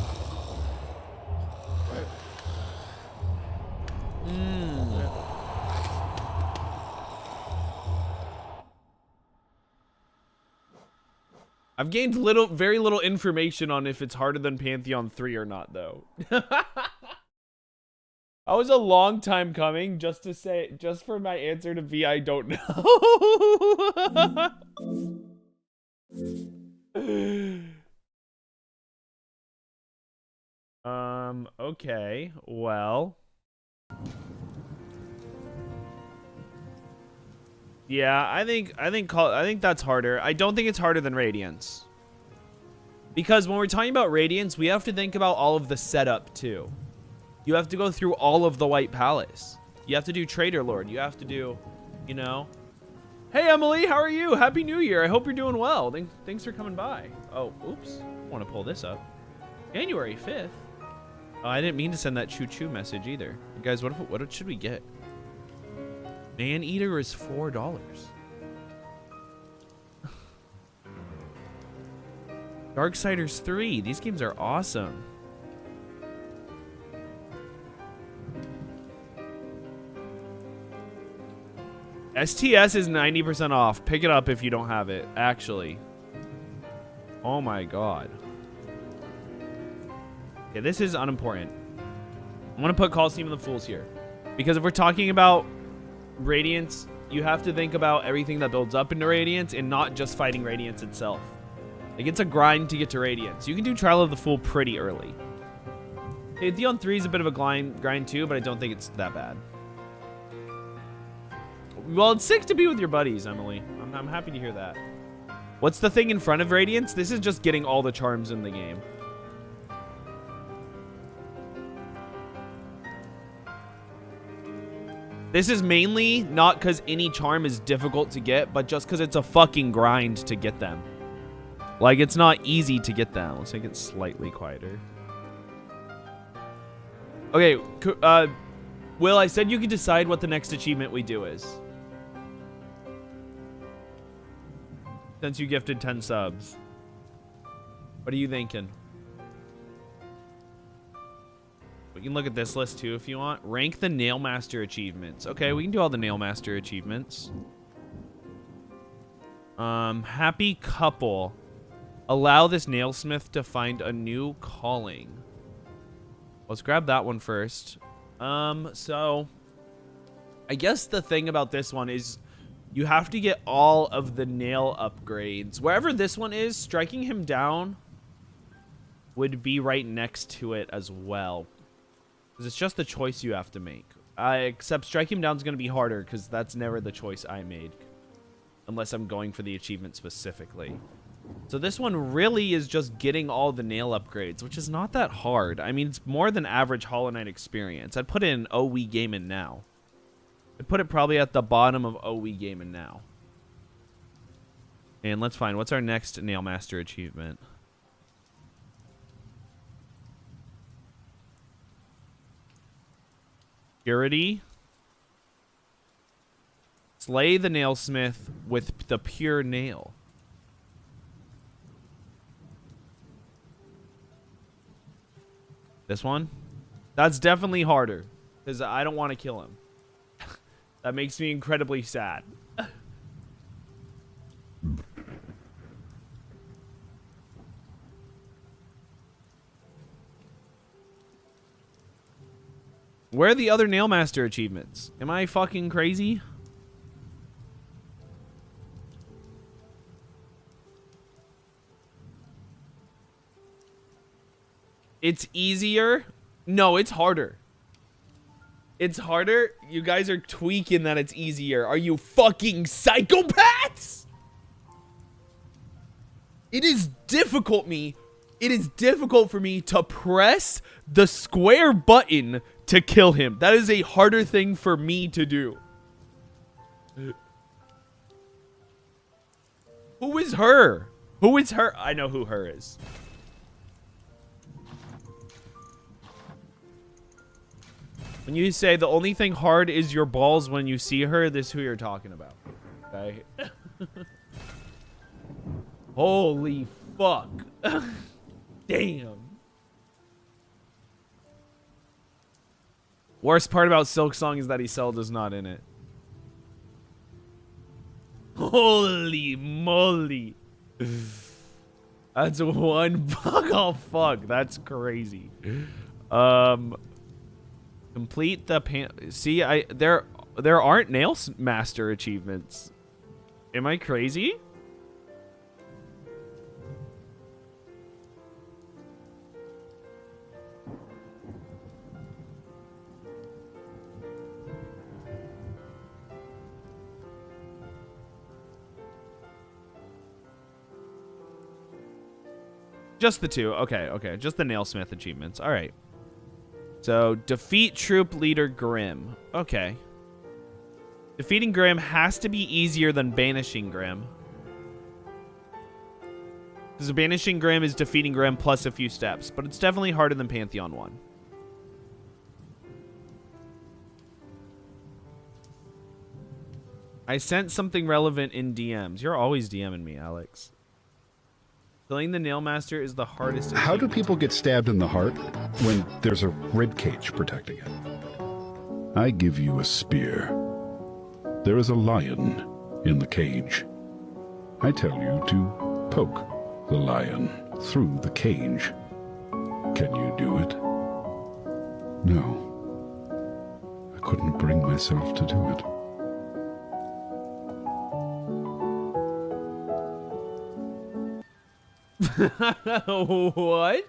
I've gained very little information on if it's harder than Pantheon 3 or not, though. That was a long time coming just for my answer to be I don't know. Okay, well. Yeah, I think that's harder. I don't think it's harder than Radiance. Because when we're talking about Radiance, we have to think about all of the setup too. You have to go through all of the White Palace. You have to do Trader Lord. You have to do, you know. Hey Emily, how are you? Happy New Year. I hope you're doing well. Thanks for coming by. Oh, oops. I want to pull this up. January 5th. Oh, I didn't mean to send that choo-choo message either. Guys, what should we get? Man-Eater is $4. Darksiders 3. These games are awesome. STS is 90% off. Pick it up if you don't have it, actually. Oh my god. Okay, this is unimportant. I'm going to put Coliseum of the Fools here. Because if we're talking about Radiance, you have to think about everything that builds up into Radiance and not just fighting Radiance itself. Like, it's a grind to get to Radiance. You can do Trial of the Fool pretty early. Pantheon 3 is a bit of a grind too, but I don't think it's that bad. Well, it's sick to be with your buddies, Emily. I'm happy to hear that. What's the thing in front of Radiance? This is just getting all the charms in the game. This is mainly not because any charm is difficult to get, but just because it's a fucking grind to get them. Like, it's not easy to get them. Let's make it slightly quieter. Okay, Will, I said you could decide what the next achievement we do is. Since you gifted 10 subs. What are you thinking? We can look at this list too if you want. Rank the Nail Master achievements. Okay, we can do all the Nail Master achievements. Happy couple. Allow this nailsmith to find a new calling. Let's grab that one first. So I guess the thing about this one is you have to get all of the nail upgrades. Wherever this one is, striking him down would be right next to it as well. Because it's just the choice you have to make. Except striking him down is going to be harder because that's never the choice I made. Unless I'm going for the achievement specifically. So this one really is just getting all the nail upgrades, which is not that hard. I mean, it's more than average Hollow Knight experience. I'd put it in OE Gaming Now. I'd put it probably at the bottom of OE Gaming Now. And let's find, what's our next Nail Master achievement? Purity. Slay the nailsmith with the pure nail. This one? That's definitely harder. Because I don't want to kill him. That makes me incredibly sad. Where are the other Nail Master achievements? Am I fucking crazy? It's easier. No, it's harder. It's harder. You guys are tweaking that it's easier. Are you fucking psychopaths? It is difficult for me to press the square button to kill him. That is a harder thing for me to do. Who is her? Who is her? I know who her is. When you say the only thing hard is your balls when you see her, this is who you're talking about. Okay? Holy fuck. Damn. Worst part about Silk Song is that Iselda's not in it. Holy moly. That's one fuck. Oh fuck. That's crazy. Complete the see, there aren't Nail Master achievements. Am I crazy? Just the two. Okay, okay. Just the Nailsmith achievements. All right. So, defeat troop leader Grim. Okay. Defeating Grim has to be easier than banishing Grim. Because banishing Grim is defeating Grim plus a few steps. But it's definitely harder than Pantheon 1. I sent something relevant in DMs. You're always DMing me, Alex. Killing the Nail Master is the hardest. How do people get stabbed in the heart when there's a rib cage protecting it? I give you a spear. There is a lion in the cage. I tell you to poke the lion through the cage. Can you do it? No. I couldn't bring myself to do it. What?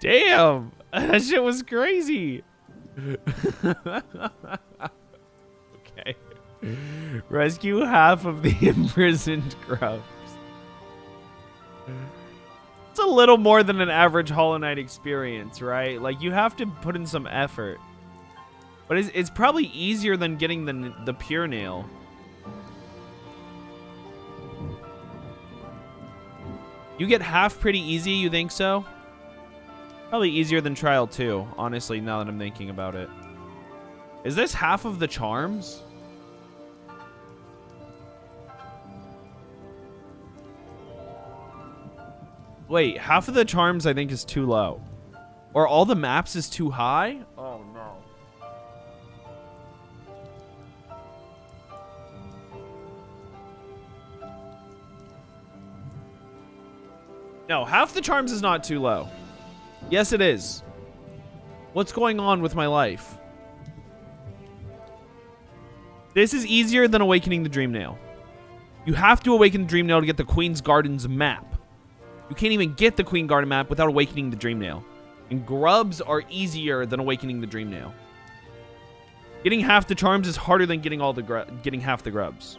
Damn, that shit was crazy. Okay. Rescue half of the imprisoned grubs. It's a little more than an average Hollow Knight experience, right? Like, you have to put in some effort. But it's probably easier than getting the pure nail. You get half pretty easy, you think so? Probably easier than Trial 2, honestly, now that I'm thinking about it. Is this half of the charms? Wait, half of the charms I think is too low. Or all the maps is too high? Oh no. No, half the charms is not too low. Yes, it is. What's going on with my life? This is easier than awakening the Dream Nail. You have to awaken the Dream Nail to get the Queen's Gardens map. You can't even get the Queen Garden map without awakening the Dream Nail. And grubs are easier than awakening the Dream Nail. Getting half the charms is harder than getting half the grubs.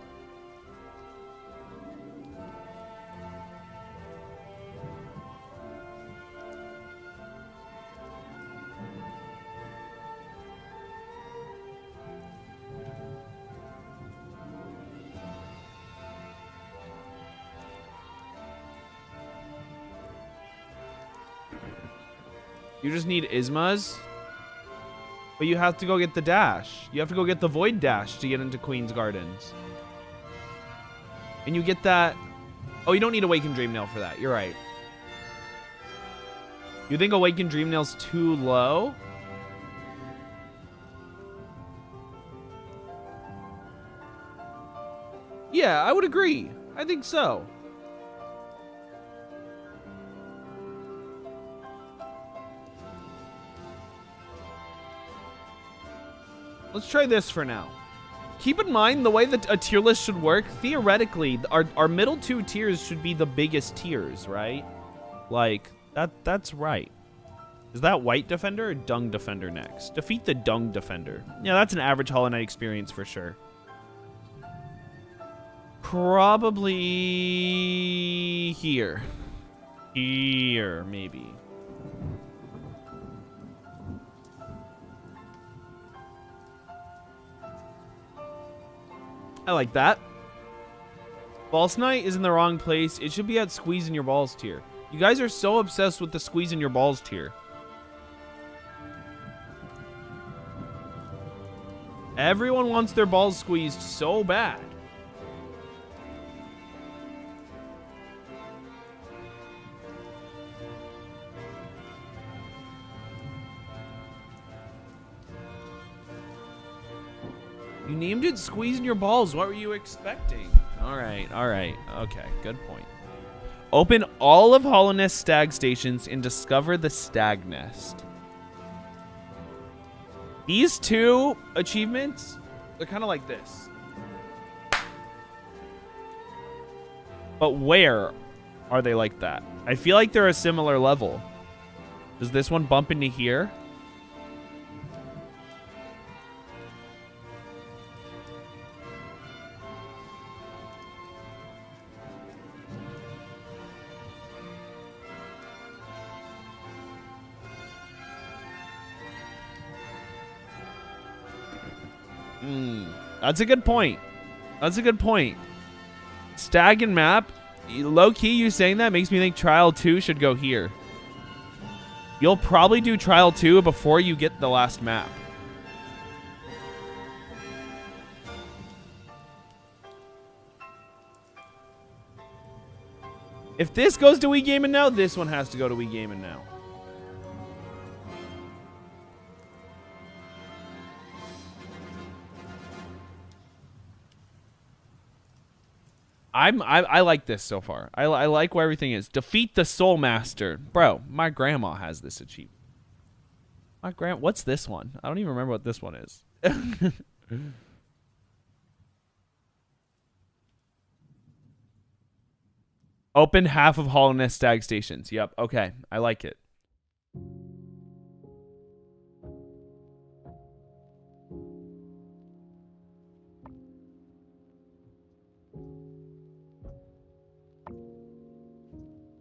You just need Ismas. But you have to go get the dash. You have to go get the Void Dash to get into Queen's Gardens. And you get that... Oh, you don't need Awakened Dream Nail for that. You're right. You think Awakened Dream Nail's too low? Yeah, I would agree. I think so. Let's try this for now. Keep in mind, the way that a tier list should work, theoretically, our middle two tiers should be the biggest tiers, right? Like, that's right. Is that White Defender or Dung Defender next? Defeat the Dung Defender. Yeah, that's an average Hollow Knight experience for sure. Probably here. Here, maybe. I like that. False Knight is in the wrong place. It should be at Squeeze in Your Balls tier. You guys are so obsessed with the Squeeze in Your Balls tier. Everyone wants their balls squeezed so bad. You named it Squeezing Your Balls. What were you expecting? All right. Okay, good point. Open all of Hollow Nest Stag Stations and discover the Stag Nest. These two achievements, they're kind of like this. But where are they like that? I feel like they're a similar level. Does this one bump into here? That's a good point. That's a good point. Stag and map. Low-key, you saying that makes me think Trial 2 should go here. You'll probably do Trial 2 before you get the last map. If this goes to Wii Gaming Now, this one has to go to Wii Gaming Now. I like this so far. I like where everything is. Defeat the Soul Master. Bro, my grandma has this achievement. What's this one? I don't even remember what this one is. Open half of Hollowness stag stations. Yep. Okay. I like it.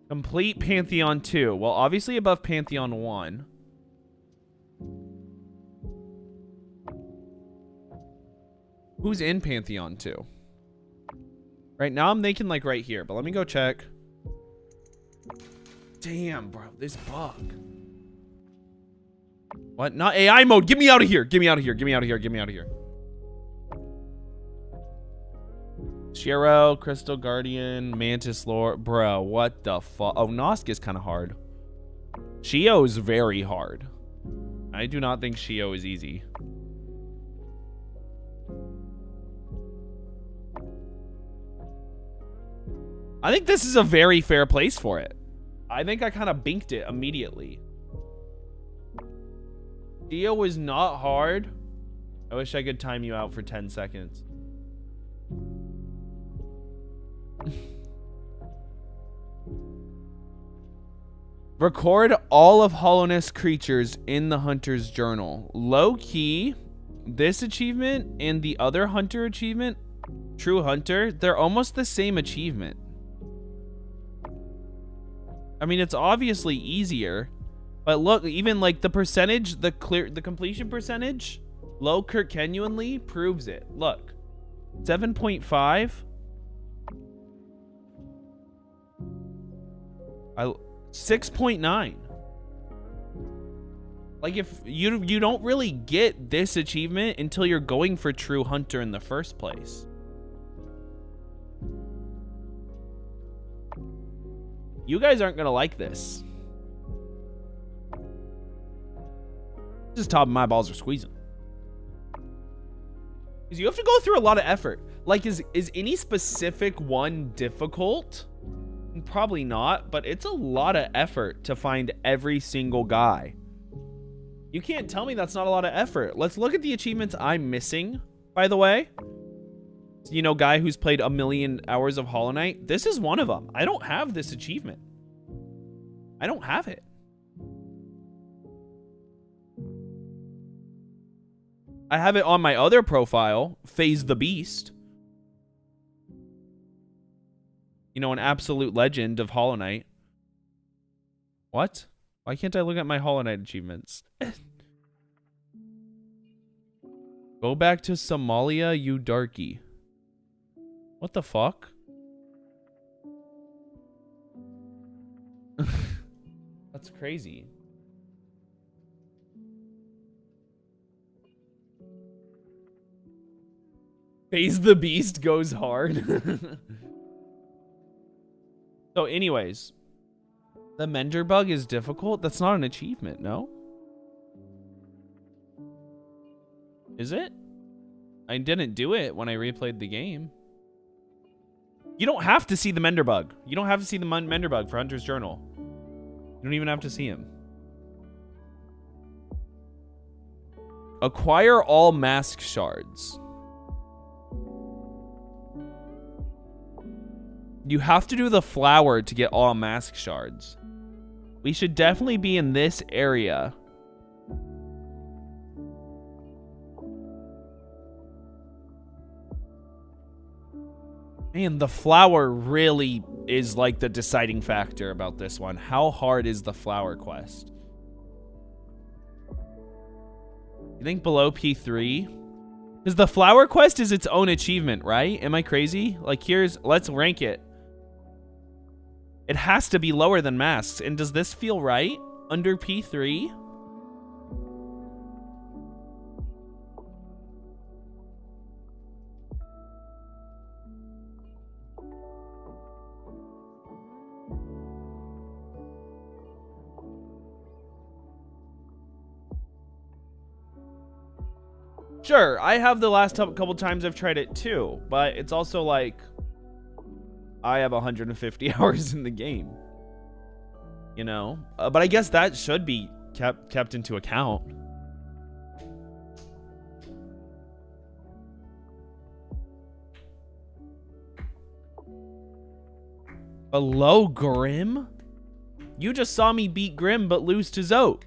Complete Pantheon 2. Well, obviously above Pantheon 1. Who's in Pantheon 2? Right now I'm thinking like right here, but let me go check. Damn, bro, this bug. What? Not AI mode. Get me out of here. Get me out of here. Get me out of here. Get me out of here. Shiro, Crystal Guardian, Mantis Lord. Bro, what the fuck? Oh, Nosk is kind of hard. Shio is very hard. I do not think Shio is easy. I think this is a very fair place for it. I think I kind of binked it immediately. Shio is not hard. I wish I could time you out for 10 seconds. Record all of Hollowness creatures in the Hunter's Journal. Low key, this achievement and the other Hunter achievement, True Hunter, they're almost the same achievement. I mean, it's obviously easier, but look, even like the percentage, the completion percentage, low Kirkenuanly proves it. Look, 7.5. 6.9. Like, if you don't really get this achievement until you're going for True Hunter in the first place. You guys aren't gonna like this. Just top of my balls are squeezing. Because you have to go through a lot of effort. Like, is any specific one difficult? Probably not, but it's a lot of effort to find every single guy. You can't tell me that's not a lot of effort. Let's look at the achievements I'm missing, by the way. You know, guy who's played 1,000,000 hours of Hollow Knight. This is one of them. I don't have this achievement. I don't have it. I have it on my other profile, Phase the Beast. You know, an absolute legend of Hollow Knight. What? Why can't I look at my Hollow Knight achievements? Go back to Somalia, you darky. What the fuck? That's crazy. Phase the Beast goes hard. So anyways, the Mender bug is difficult. That's not an achievement, no? Is it? I didn't do it when I replayed the game. You don't have to see the Mender bug. You don't have to see the Mender bug for Hunter's Journal. You don't even have to see him. Acquire all mask shards. You have to do the flower to get all mask shards. We should definitely be in this area. Man, the flower really is like the deciding factor about this one. How hard is the flower quest? You think below P3? Because the flower quest is its own achievement, right? Am I crazy? Like, let's rank it. It has to be lower than masks. And does this feel right? Under P3? Sure, I have the last couple times I've tried it too, but it's also like I have 150 hours in the game, you know? But I guess that should be kept into account. Below Grim? You just saw me beat Grim but lose to Zote.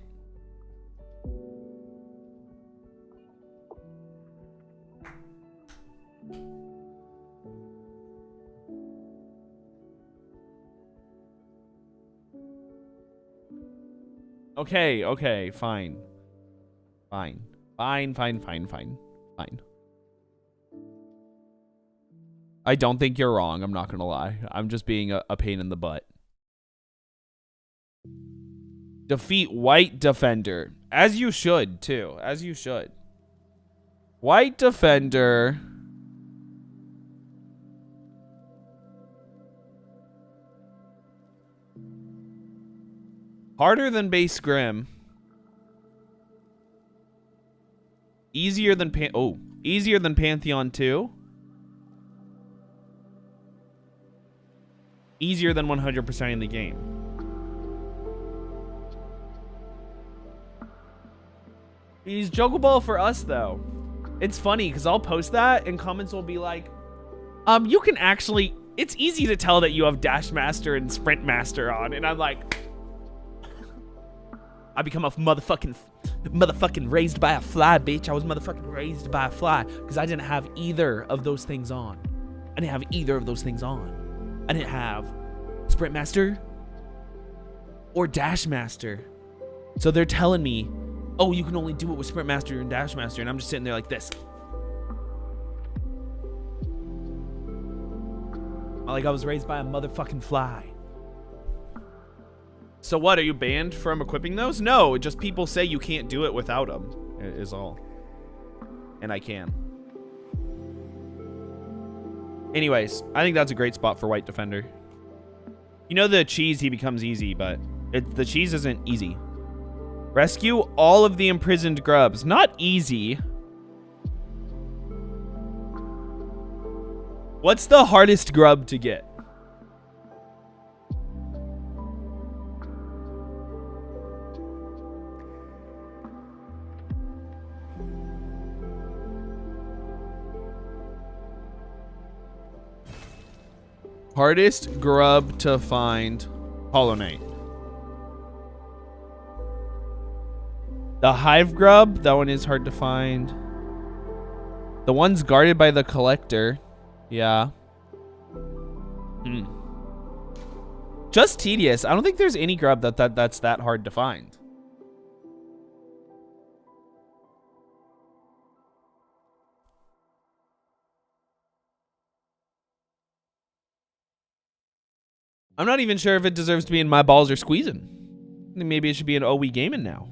Okay, fine. Fine. I don't think you're wrong, I'm not gonna lie. I'm just being a pain in the butt. Defeat White Defender. As you should, too. As you should. White Defender. Harder than base Grim. Easier than easier than Pantheon 2. Easier than 100% in the game. He's Jokeball for us though. It's funny because I'll post that and comments will be like, you can actually, it's easy to tell that you have Dash Master and Sprint Master on, and I'm like, I become a motherfucking raised by a fly, bitch. I was motherfucking raised by a fly because I didn't have either of those things on. I didn't have either of those things on. I didn't have Sprint Master or Dash Master. So they're telling me, oh, you can only do it with Sprint Master and Dash Master, and I'm just sitting there like this. Like I was raised by a motherfucking fly. So what, are you banned from equipping those? No, just people say you can't do it without them, is all. And I can. Anyways, I think that's a great spot for White Defender. You know the cheese, he becomes easy, but the cheese isn't easy. Rescue all of the imprisoned grubs. Not easy. What's the hardest grub to get? Hardest grub to find. Hollow Knight. The hive grub, that one is hard to find. The one's guarded by the collector. Yeah. Just tedious. I don't think there's any grub that's that hard to find. I'm not even sure if it deserves to be in My Balls Are Squeezing. I think maybe it should be in Oh We Gaming now.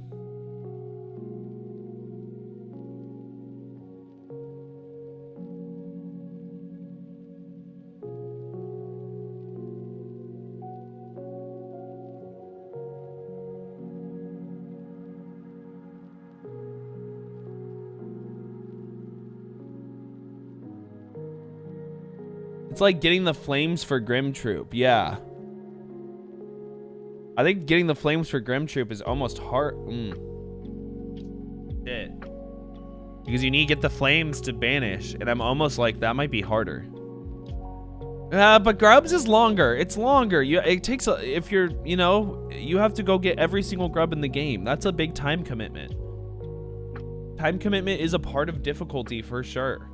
It's like getting the flames for Grim Troop. Yeah. I think getting the flames for Grim Troop is almost hard. Shit. Because you need to get the flames to banish. And I'm almost like, that might be harder. But Grubs is longer. It's longer. It takes if you're, you have to go get every single grub in the game. That's a big time commitment. Time commitment is a part of difficulty for sure.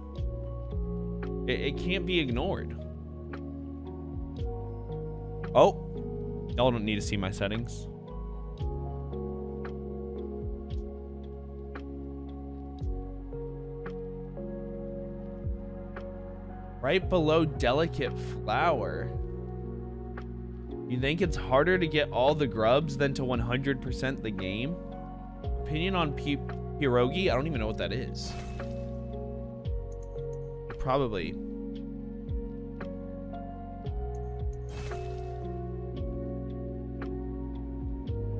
It can't be ignored. Oh. Y'all don't need to see my settings. Right below Delicate Flower. You think it's harder to get all the grubs than to 100% the game? Opinion on pierogi? I don't even know what that is. Probably.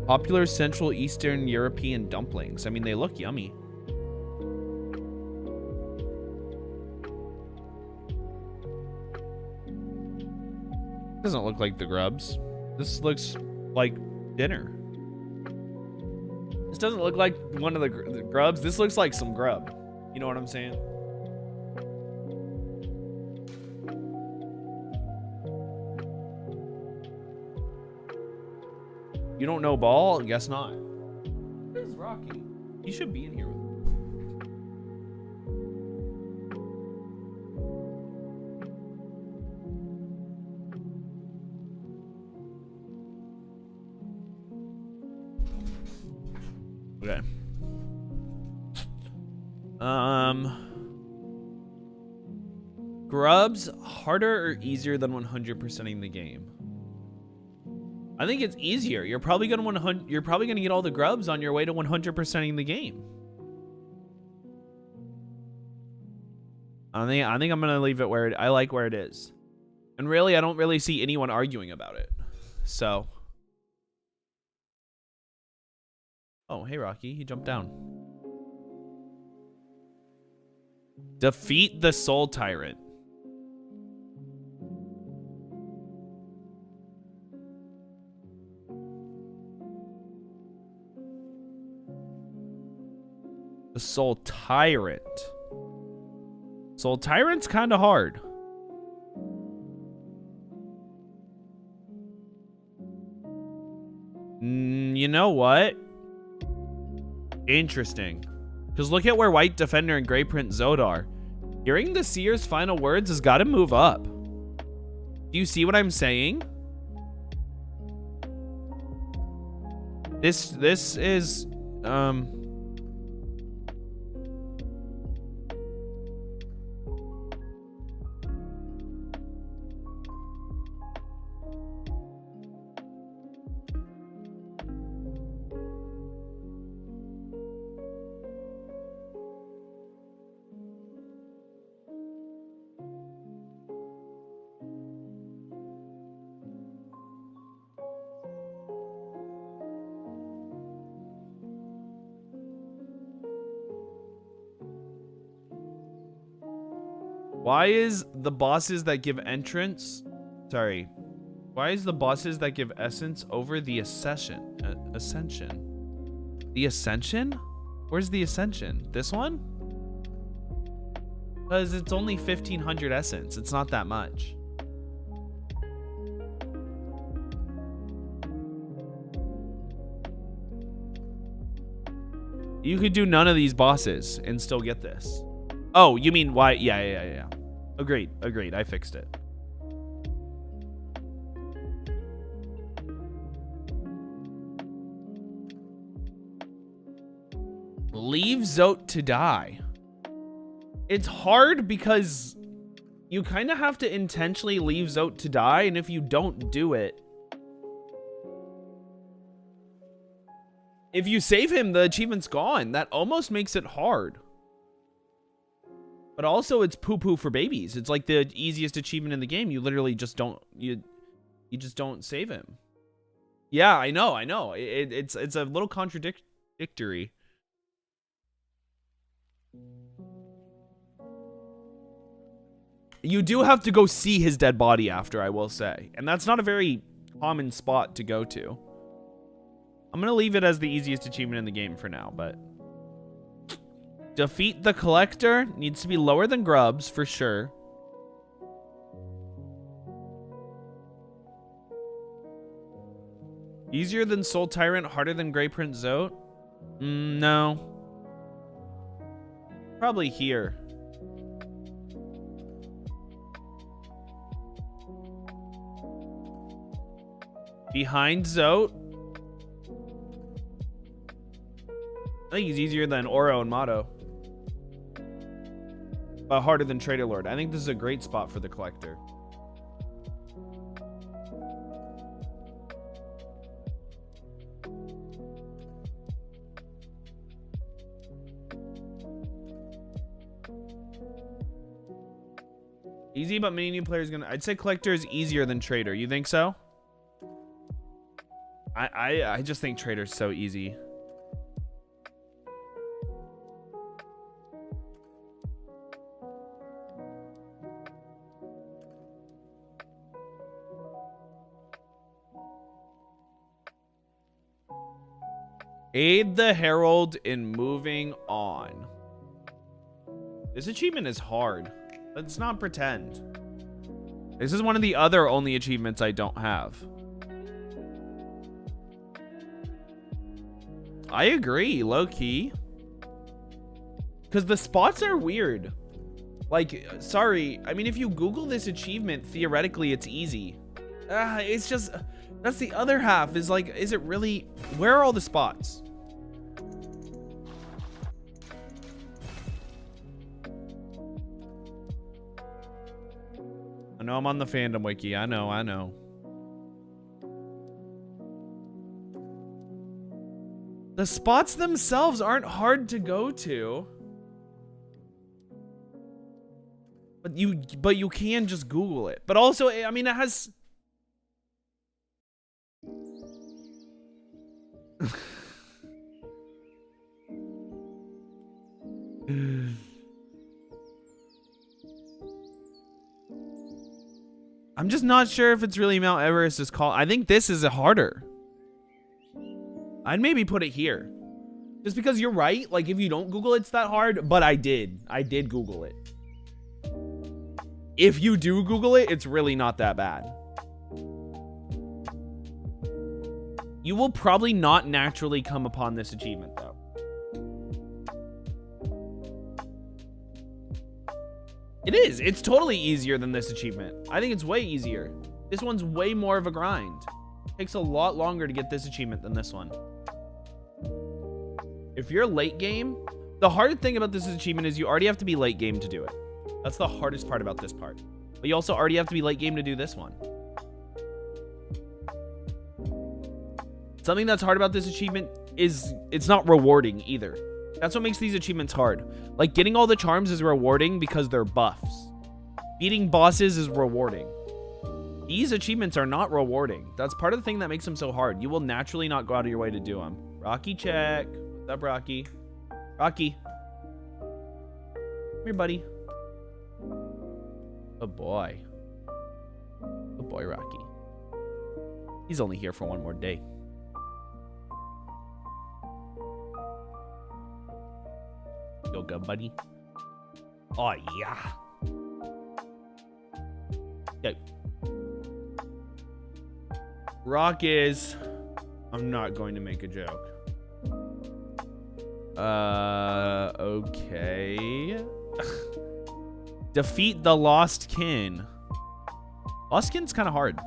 Popular Central Eastern European dumplings. I mean, they look yummy. Doesn't look like the grubs. This looks like dinner. This doesn't look like one of the grubs. This looks like some grub. You know what I'm saying? You don't know ball? Guess not. Where's Rocky? He should be in here with me. Okay. Grubs harder or easier than 100%ing the game? I think it's easier. You're probably gonna get all the grubs on your way to 100%ing the game. I think I'm gonna leave it where I like where it is. And really, I don't really see anyone arguing about it. So. Oh, hey Rocky, he jumped down. Defeat the Soul Tyrant. The Soul Tyrant. Soul Tyrant's kind of hard. You know what? Interesting. Because look at where White Defender and Grey Prince Zod are. Hearing the Seer's final words has got to move up. Do you see what I'm saying? This is why is the bosses that give essence over the ascension? The ascension? Where's the ascension? This one? Because it's only 1500 essence. It's not that much. You could do none of these bosses and still get this. Oh, you mean why? Yeah. Agreed. I fixed it. Leave Zote to die. It's hard because you kind of have to intentionally leave Zote to die, and if you don't do it, if you save him, the achievement's gone. That almost makes it hard. But also, it's poo-poo for babies. It's like the easiest achievement in the game. You literally just don't you just don't save him. Yeah, I know. It's a little contradictory. You do have to go see his dead body after, I will say. And that's not a very common spot to go to. I'm going to leave it as the easiest achievement in the game for now, but... Defeat the Collector needs to be lower than Grubs, for sure. Easier than Soul Tyrant, harder than Grey Prince Zote? No. Probably here. Behind Zote? I think he's easier than Oro and Motto. But harder than Trader Lord. I think this is a great spot for the Collector. Easy, but many new players gonna... I'd say Collector is easier than Trader. You think so? I just think Trader's so easy. Aid the Herald in moving on. This achievement is hard. Let's not pretend. This is one of the other only achievements I don't have. I agree, low key. Because the spots are weird. Like, sorry. I mean, if you Google this achievement, theoretically, it's easy. It's just, that's the other half is like, is it really, where are all the spots? I know I'm on the fandom wiki. I know. The spots themselves aren't hard to go to. But you can just Google it. But also, I mean, it has... I'm just not sure if it's really Mount Everest is called. I think this is harder. I'd maybe put it here. Just because you're right. Like, if you don't Google it's that hard. But I did. I did Google it. If you do Google it, it's really not that bad. You will probably not naturally come upon this achievement, though. It is. It's totally easier than this achievement. I think it's way easier. This one's way more of a grind. Takes a lot longer to get this achievement than this one. If you're late game, the hard thing about this achievement is you already have to be late game to do it. That's the hardest part about this part. But you also already have to be late game to do this one. Something that's hard about this achievement is it's not rewarding either. That's what makes these achievements hard. Like, getting all the charms is rewarding because they're buffs. Beating bosses is rewarding. These achievements are not rewarding. That's part of the thing that makes them so hard. You will naturally not go out of your way to do them. Rocky check. What's up, Rocky? Rocky. Come here, buddy. Good boy. Good boy, Rocky. He's only here for one more day. Feel good, buddy? Oh, yeah. Okay. Rock is... I'm not going to make a joke. Okay. Defeat the Lost Kin. Lost Kin's kind of hard.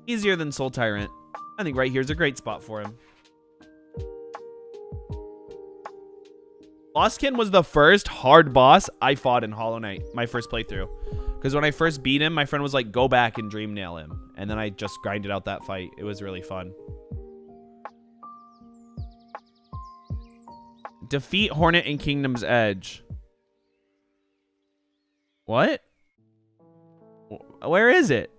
Easier than Soul Tyrant. I think right here's a great spot for him. Lost Kin was the first hard boss I fought in Hollow Knight, my first playthrough. Because when I first beat him, my friend was like, go back and dream nail him. And then I just grinded out that fight. It was really fun. Defeat Hornet in Kingdom's Edge. What? Where is it?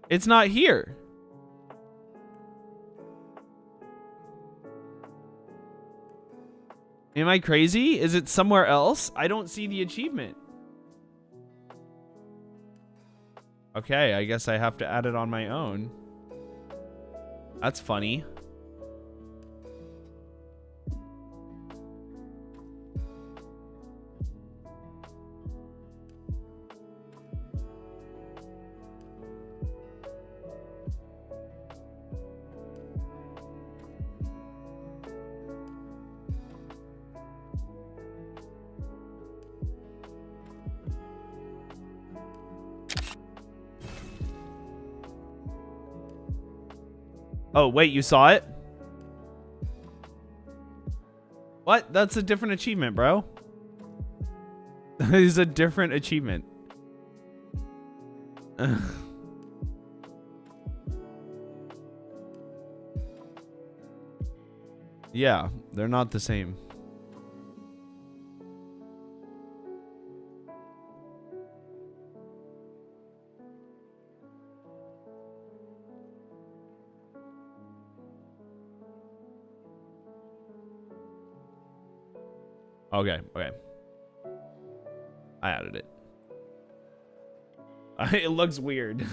It's not here. Am I crazy? Is it somewhere else? I don't see the achievement. Okay, I guess I have to add it on my own. That's funny. Oh, wait, you saw it? What? That's a different achievement, bro. That is a different achievement. Yeah, they're not the same. Okay, okay. I added it. It looks weird.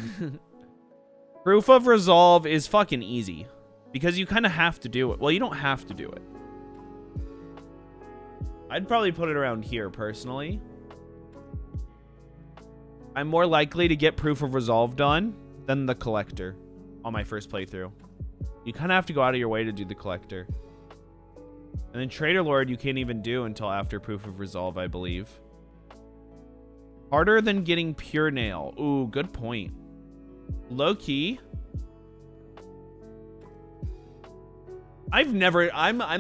Proof of Resolve is fucking easy. Because you kind of have to do it. Well, you don't have to do it. I'd probably put it around here, personally. I'm more likely to get Proof of Resolve done than the collector on my first playthrough. You kind of have to go out of your way to do the collector. And then Trader Lord you can't even do until after Proof of Resolve, I believe. Harder than getting Pure Nail. Ooh, good point. Low key. I'm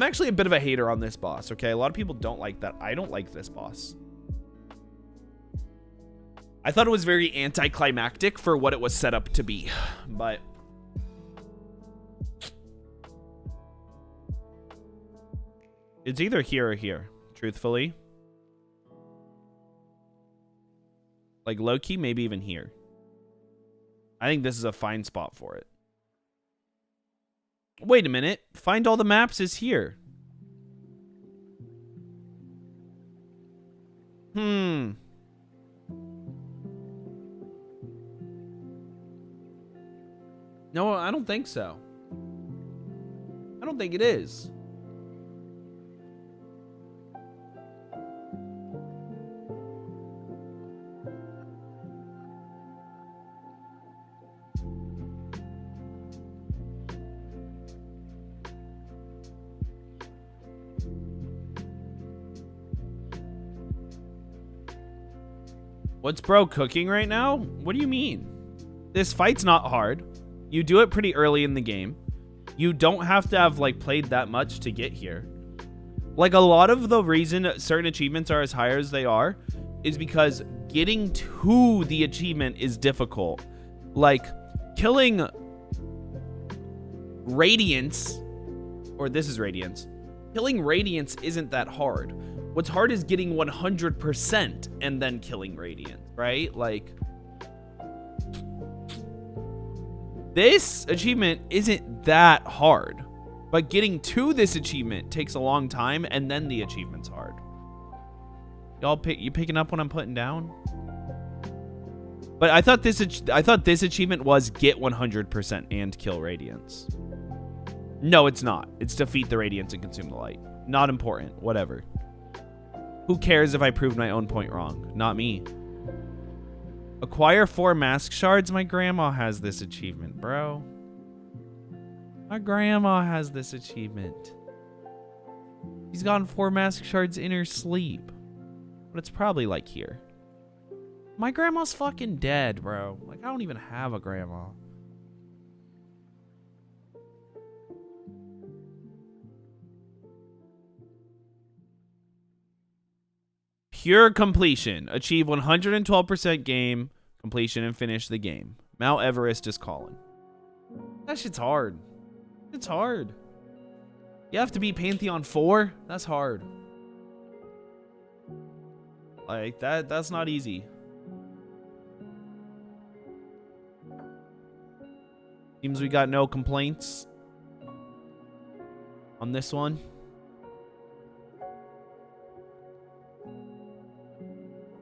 actually a bit of a hater on this boss, okay? A lot of people don't like that. I don't like this boss. I thought it was very anticlimactic for what it was set up to be, but it's either here or here, truthfully. Like low-key, maybe even here. I think this is a fine spot for it. Wait a minute. Find all the maps is here. No, I don't think so. I don't think it is. What's bro cooking right now? What do you mean? This fight's not hard. You do it pretty early in the game. You don't have to have like played that much to get here. Like a lot of the reason certain achievements are as high as they are is because getting to the achievement is difficult. Like killing Radiance, or this is Radiance. Killing Radiance isn't that hard. What's hard is getting 100% and then killing Radiant, right? Like, this achievement isn't that hard, but getting to this achievement takes a long time, and then the achievement's hard. You picking up what I'm putting down? But I thought this achievement was get 100% and kill Radiance. No, it's not. It's defeat the Radiance and consume the light. Not important. Whatever. Who cares if I proved my own point wrong? Not me. Acquire 4 mask shards. My grandma has this achievement, bro. My grandma has this achievement. She's gotten 4 mask shards in her sleep. But it's probably like here. My grandma's fucking dead, bro. Like, I don't even have a grandma. Pure completion. Achieve 112% game completion and finish the game. Mount Everest is calling. That shit's hard. It's hard. You have to beat Pantheon 4? That's hard. Like, that's not easy. Seems we got no complaints on this one.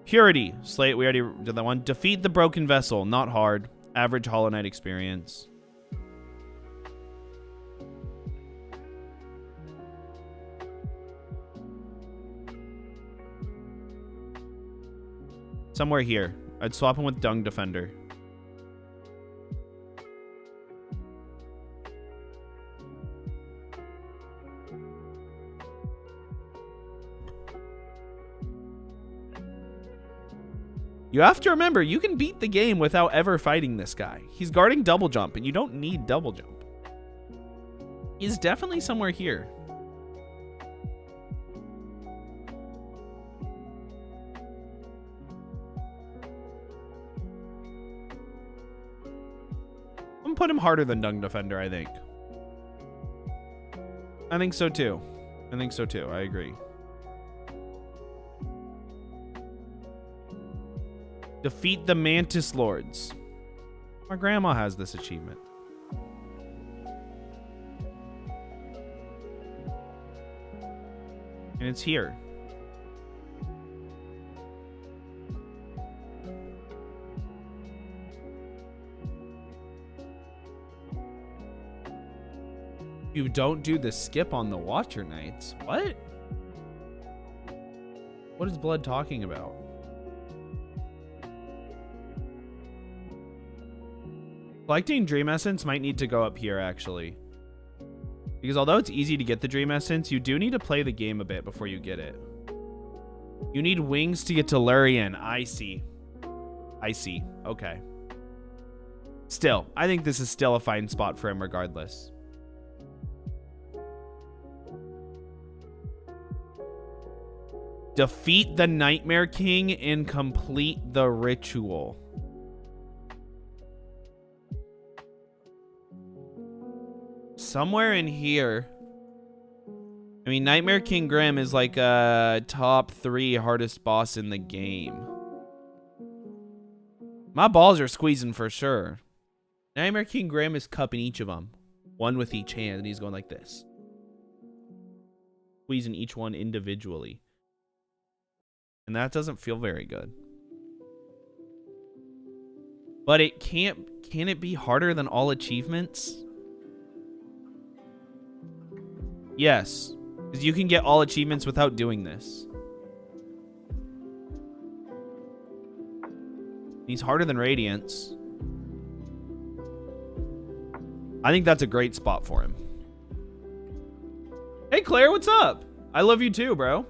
Purity. Slate, we already did that one. Defeat the broken vessel. Not hard. Average Hollow Knight experience. Somewhere here. I'd swap him with Dung Defender. You have to remember, you can beat the game without ever fighting this guy. He's guarding double jump, and you don't need double jump. He's definitely somewhere here. I'm gonna put him harder than Dung Defender, I think. I think so too. I agree. Defeat the Mantis Lords. My grandma has this achievement. And it's here. You don't do the skip on the Watcher Knights. What? What is Blood talking about? Collecting Dream Essence might need to go up here, actually. Because although it's easy to get the Dream Essence, you do need to play the game a bit before you get it. You need wings to get to Lurien. I see. I see. Okay. Still, I think this is still a fine spot for him regardless. Defeat the Nightmare King and complete the ritual. Somewhere in here. I mean, Nightmare King Grim is like a top 3 hardest boss in the game. My balls are squeezing for sure. Nightmare King Grim is cupping each of them. One with each hand, and he's going like this. Squeezing each one individually. And that doesn't feel very good. But it can't... Can it be harder than all achievements? Yes. Because you can get all achievements without doing this. He's harder than Radiance. I think that's a great spot for him. Hey, Claire, what's up? I love you too, bro.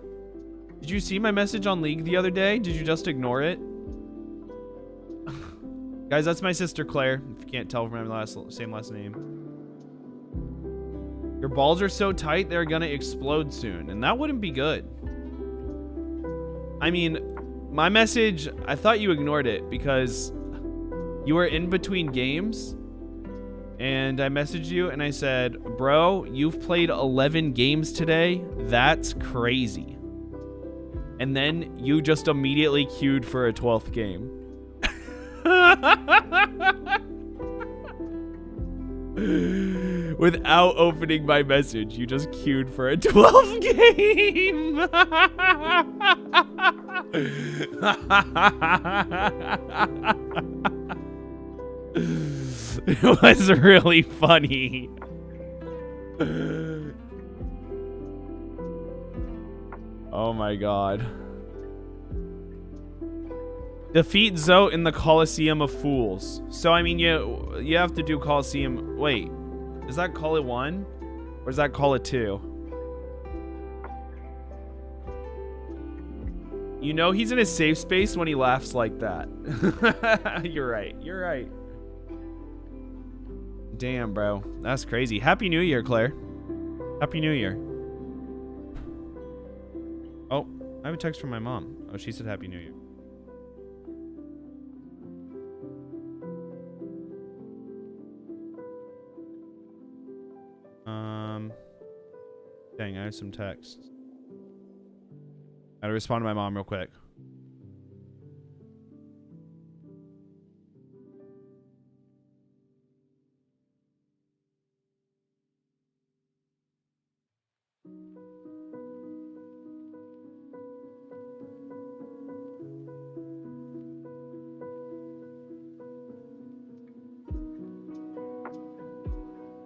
Did you see my message on League the other day? Did you just ignore it? Guys, that's my sister, Claire. If you can't tell from my same last name. Your balls are so tight, they're gonna explode soon. And that wouldn't be good. I mean, my message, I thought you ignored it because you were in between games. And I messaged you and I said, bro, you've played 11 games today. That's crazy. And then you just immediately queued for a 12th game. Without opening my message, you just queued for a 12th game. It was really funny. Oh my god. Defeat Zote in the Coliseum of Fools. So, I mean, you have to do Coliseum... Wait. Is that Call It 1? Or is that Call It 2? You know he's in a safe space when he laughs like that. You're right. You're right. Damn, bro. That's crazy. Happy New Year, Claire. Happy New Year. Oh, I have a text from my mom. Oh, she said Happy New Year. Dang, I have some texts. Gotta respond to my mom real quick.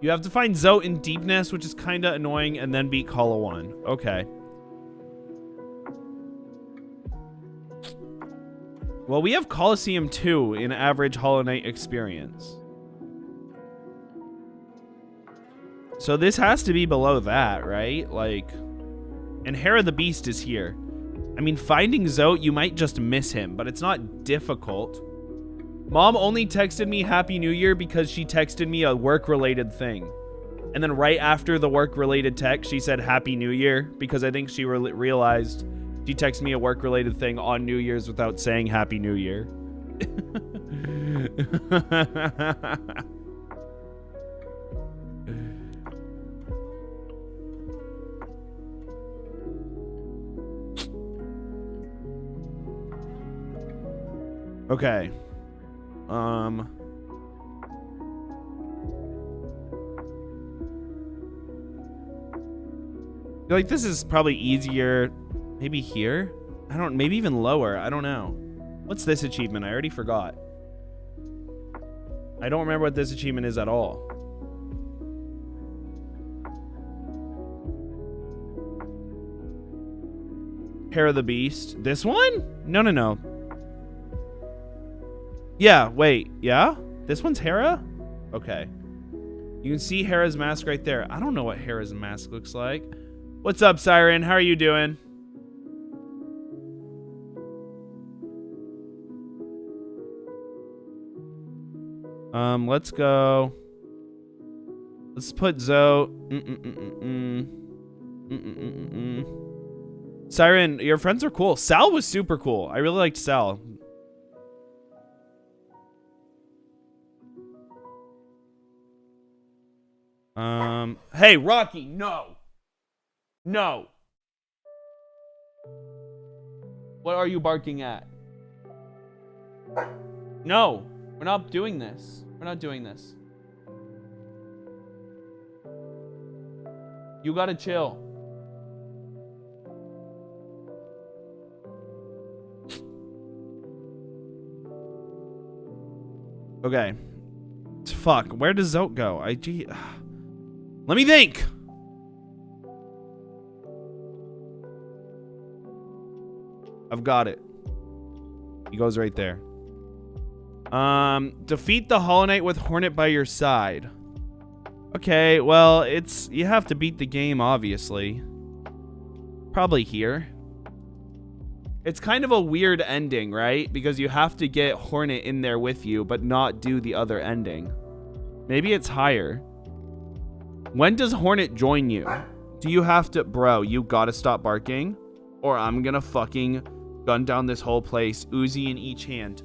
You have to find Zote in Deepness, which is kind of annoying, and then beat Kala 1. Okay. Well, we have Coliseum 2 in average Hollow Knight experience. So this has to be below that, right? Like, and Hera the Beast is here. I mean, finding Zote, you might just miss him, but it's not difficult. Mom only texted me Happy New Year because she texted me a work-related thing. And then right after the work-related text, she said Happy New Year because I think she realized she texted me a work-related thing on New Year's without saying Happy New Year. Okay. I feel like this is probably easier. Maybe here? Maybe even lower. I don't know. What's this achievement? I already forgot. I don't remember what this achievement is at all. Hera the Beast. This one? No, no, no. Yeah, wait. Yeah? This one's Hera? Okay. You can see Hera's mask right there. I don't know what Hera's mask looks like. What's up, Siren? How are you doing? Let's go. Let's put Zoe. Siren, your friends are cool. Sal was super cool. I really liked Sal. Hey, Rocky, no. No. What are you barking at? No, we're not doing this. We're not doing this. You gotta chill. Okay. Fuck, where does Zote go? Let me think. I've got it. He goes right there. Defeat the Hollow Knight with Hornet by your side. Okay, well, you have to beat the game, obviously. Probably here. It's kind of a weird ending, right? Because you have to get Hornet in there with you, but not do the other ending. Maybe it's higher. When does Hornet join you? Do you have to... Bro, you gotta stop barking, or I'm gonna fucking gun down this whole place. Uzi in each hand.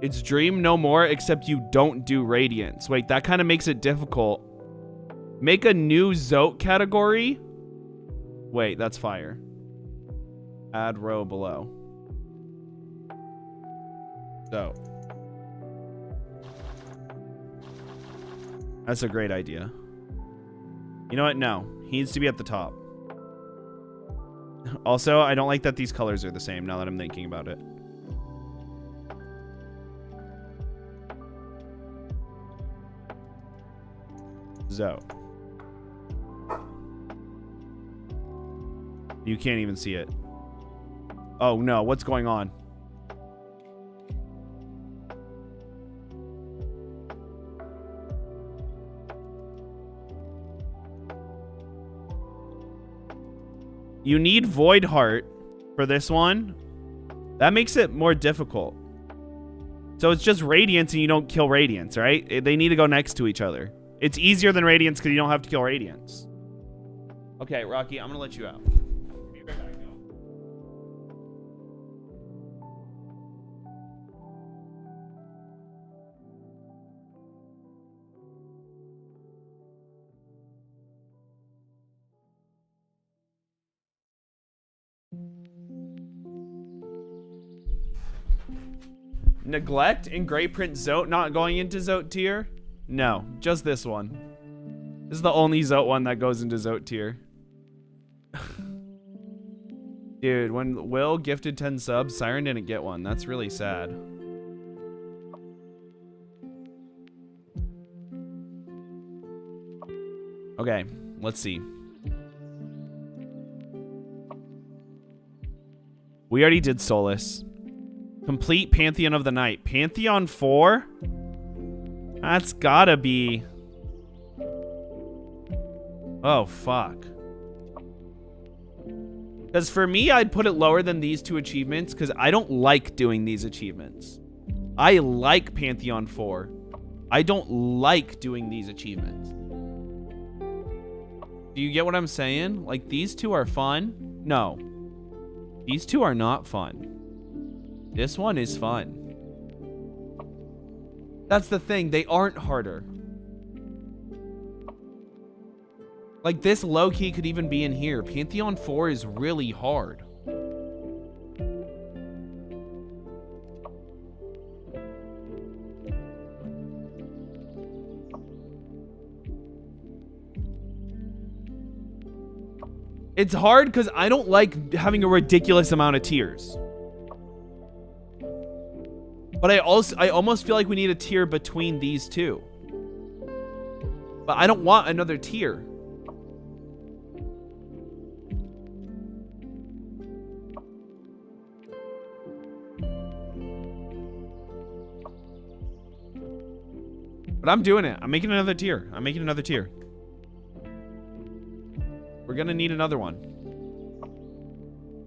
It's Dream no more, except you don't do Radiance. Wait, that kind of makes it difficult. Make a new Zote category. Wait, that's fire. Add row below. Zote. That's a great idea. You know what? No. He needs to be at the top. Also, I don't like that these colors are the same now that I'm thinking about it. Zote. You can't even see it. Oh no, what's going on? You need Void Heart for this one. That makes it more difficult. So it's just Radiance and you don't kill Radiance, right? They need to go next to each other. It's easier than Radiance because you don't have to kill Radiance. Okay, Rocky, I'm going to let you out. Be right back, y'all. Neglect and Gray Print Zote not going into Zote tier? No, just this one. This is the only Zote one that goes into Zote tier. Dude, when Will gifted 10 subs, Siren didn't get one. That's really sad. Okay, let's see. We already did Solus. Complete Pantheon of the Night. Pantheon 4? That's gotta be... Oh, fuck. Because for me, I'd put it lower than these two achievements because I don't like doing these achievements. I like Pantheon 4. I don't like doing these achievements. Do you get what I'm saying? Like, these two are fun? No. These two are not fun. This one is fun. That's the thing. They aren't harder. Like, this low-key could even be in here. Pantheon 4 is really hard. It's hard because I don't like having a ridiculous amount of tiers. But I almost feel like we need a tier between these two. But I don't want another tier. But I'm doing it. I'm making another tier. I'm making another tier. We're gonna need another one.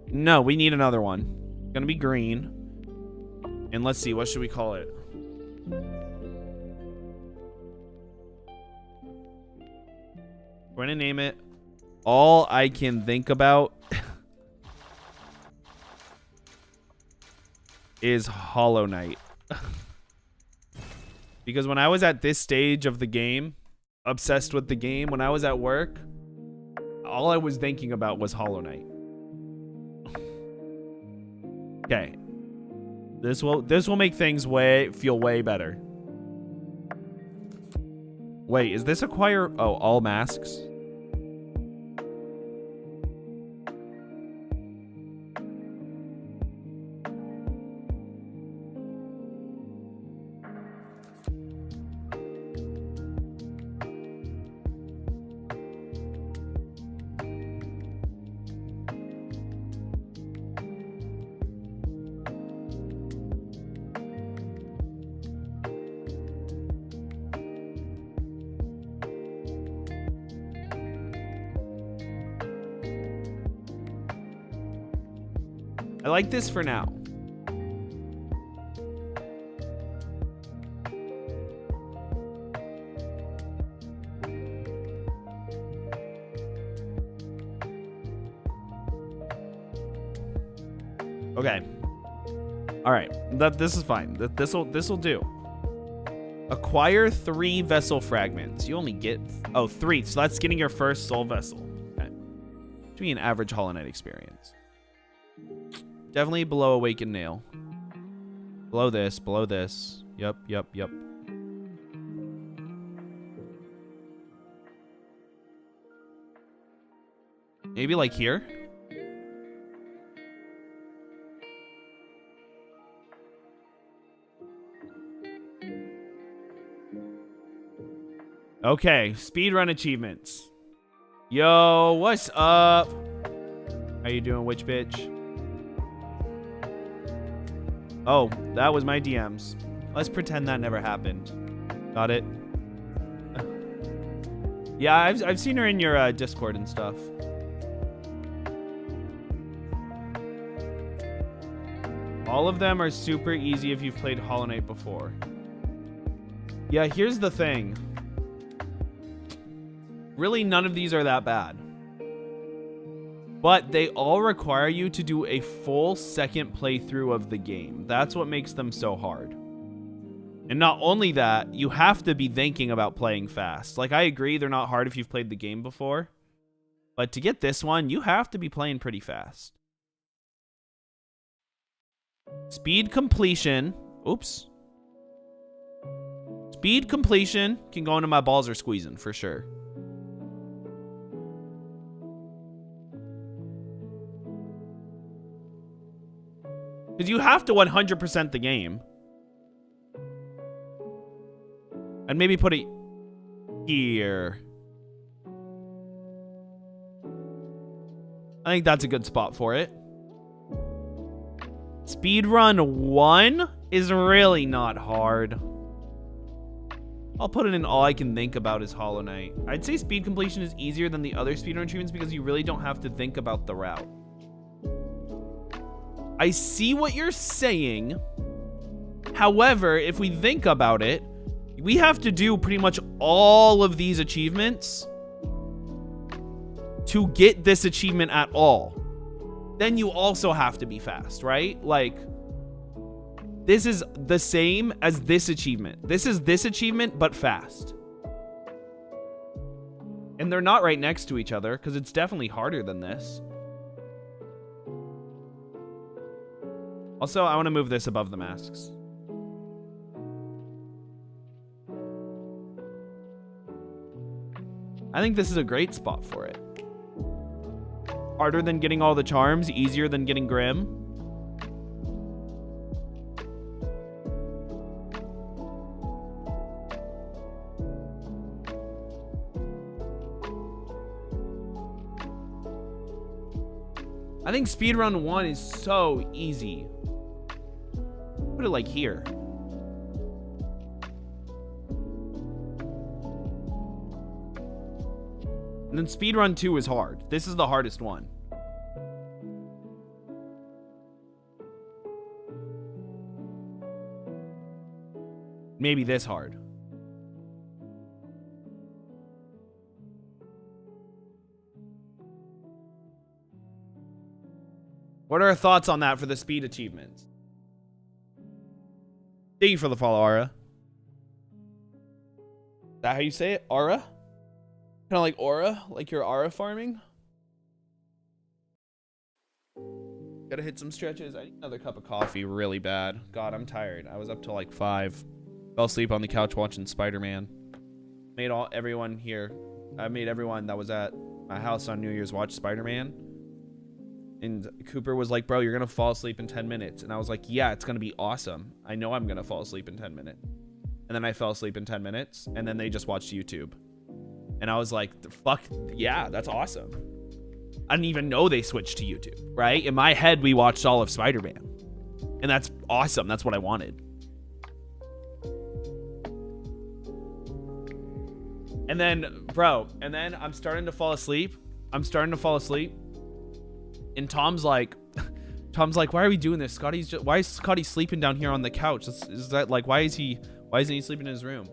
No, we need another one. It's gonna be green. And let's see, what should we call it? We're gonna name it All I Can Think About is Hollow Knight. Because when I was at this stage of the game, obsessed with the game, when I was at work, all I was thinking about was Hollow Knight. Okay. This will make things feel way better. Wait, is this acquire all masks? I like this for now. Okay. All right. This is fine. This will do. Acquire 3 vessel fragments. You only get 3. So that's getting your first soul vessel. Okay. Should be an average Hollow Knight experience. Definitely below Awakened Nail. Below this. Below this. Yep. Maybe like here? Okay, speedrun achievements. Yo, what's up? How you doing, witch bitch? Oh, that was my DMs. Let's pretend that never happened. Got it? Yeah, I've seen her in your Discord and stuff. All of them are super easy if you've played Hollow Knight before. Yeah, here's the thing. Really, none of these are that bad. But they all require you to do a full second playthrough of the game. That's what makes them so hard. And not only that, you have to be thinking about playing fast. Like, I agree they're not hard if you've played the game before. But to get this one, you have to be playing pretty fast. Speed completion. Oops. Speed completion can go into my balls are squeezing for sure. Because you have to 100% the game. And maybe put it here. I think that's a good spot for it. Speedrun 1 is really not hard. I'll put it in all I can think about is Hollow Knight. I'd say speed completion is easier than the other speedrun achievements because you really don't have to think about the route. I see what you're saying. However, if we think about it, we have to do pretty much all of these achievements to get this achievement at all. Then you also have to be fast, right? Like, this is the same as this achievement. This is this achievement, but fast. And they're not right next to each other because it's definitely harder than this. Also, I want to move this above the masks. I think this is a great spot for it. Harder than getting all the charms, easier than getting Grim. I think speedrun 1 is so easy. Put it like here. And then speedrun 2 is hard. This is the hardest one. Maybe this hard. What are our thoughts on that for the speed achievements? Thank you for the follow, Ara. Is that how you say it? Ara? Kind of like aura? Like you're aura farming? Gotta hit some stretches. I need another cup of coffee really bad. God, I'm tired. I was up till like 5. Fell asleep on the couch watching Spider-Man. Made everyone here. I made everyone that was at my house on New Year's watch Spider-Man. And Cooper was like, bro, you're going to fall asleep in 10 minutes. And I was like, yeah, it's going to be awesome. I know I'm going to fall asleep in 10 minutes. And then I fell asleep in 10 minutes. And then they just watched YouTube. And I was like, fuck, yeah, that's awesome. I didn't even know they switched to YouTube, right? In my head, we watched all of Spider-Man. And that's awesome. That's what I wanted. And then, bro, and then I'm starting to fall asleep. And Tom's like, why are we doing this? Why is Scotty sleeping down here on the couch? Is that like, why isn't he sleeping in his room?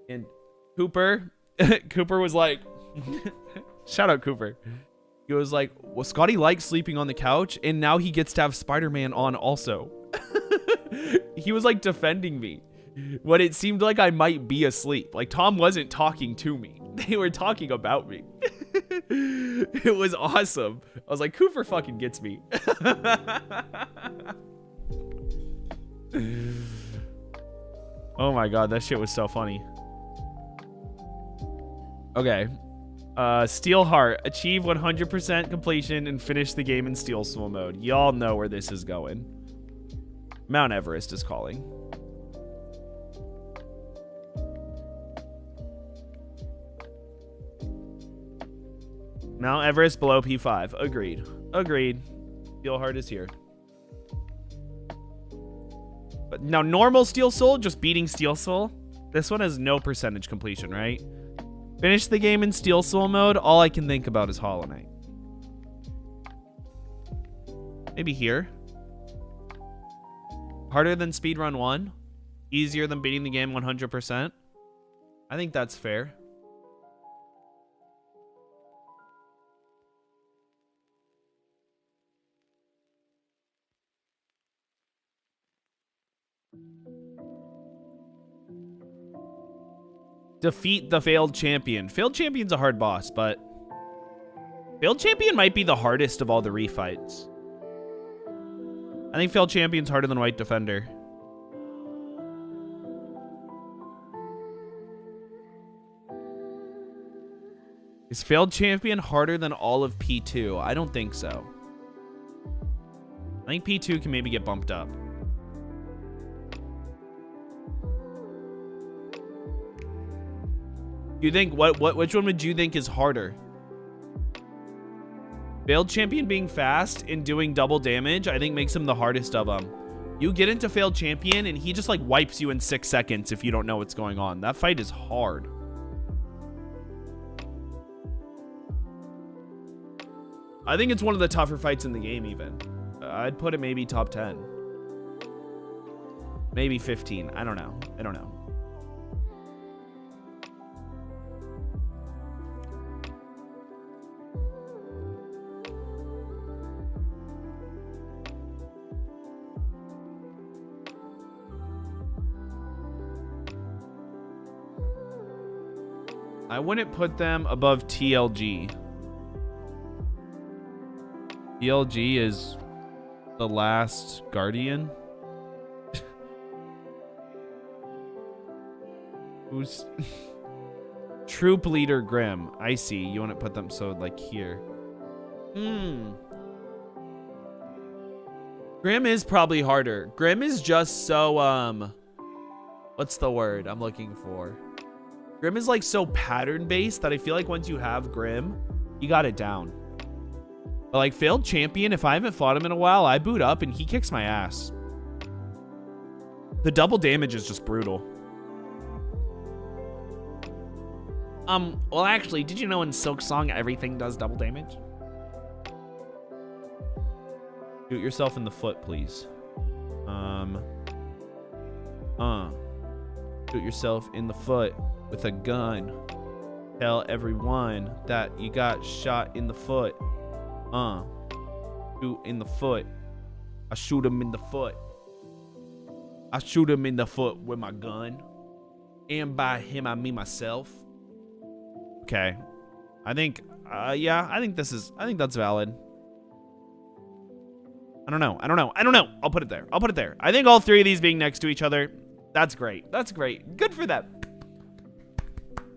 And Cooper was like, shout out Cooper. He was like, well, Scotty likes sleeping on the couch, and now he gets to have Spider-Man on also. He was like defending me when it seemed like I might be asleep. Like Tom wasn't talking to me. They were talking about me. It was awesome. I was like, Cooper fucking gets me. Oh my god, that shit was so funny. Okay. Steel Heart. Achieve 100% completion and finish the game in Steel Soul mode. Y'all know where this is going. Mount Everest is calling. Mount Everest below P5. Agreed. Agreed. Steel Heart is here. But now normal Steel Soul, just beating Steel Soul. This one has no percentage completion, right? Finish the game in Steel Soul mode. All I can think about is Hollow Knight. Maybe here. Harder than Speedrun 1. Easier than beating the game 100%. I think that's fair. Defeat the Failed Champion. Failed Champion's a hard boss, but Failed Champion might be the hardest of all the refights. I think Failed Champion's harder than White Defender. Is Failed Champion harder than all of P2? I don't think so. I think P2 can maybe get bumped up. You think which one would you think is harder? Failed Champion being fast and doing double damage, I think makes him the hardest of them. You get into Failed Champion and he just like wipes you in 6 seconds if you don't know what's going on. That fight is hard. I think it's one of the tougher fights in the game even. I'd put it maybe top 10. Maybe 15. I don't know. I wouldn't put them above TLG. TLG is the last Guardian. Who's Troop Leader Grim? I see. You want to put them so like here. Grim is probably harder. Grim is just so what's the word I'm looking for? Grim is like so pattern based that I feel like once you have Grim, you got it down. But like Failed Champion, if I haven't fought him in a while, I boot up and he kicks my ass. The double damage is just brutal. Well, actually, did you know in Silk Song everything does double damage? Shoot yourself in the foot, please. Shoot yourself in the foot with a gun. Tell everyone that you got shot in the foot. Shoot in the foot. I shoot him in the foot. I shoot him in the foot with my gun. And by him, I mean myself. Okay. I think, yeah, I think that's valid. I don't know. I'll put it there. I think all three of these being next to each other, that's great. That's great. Good for them.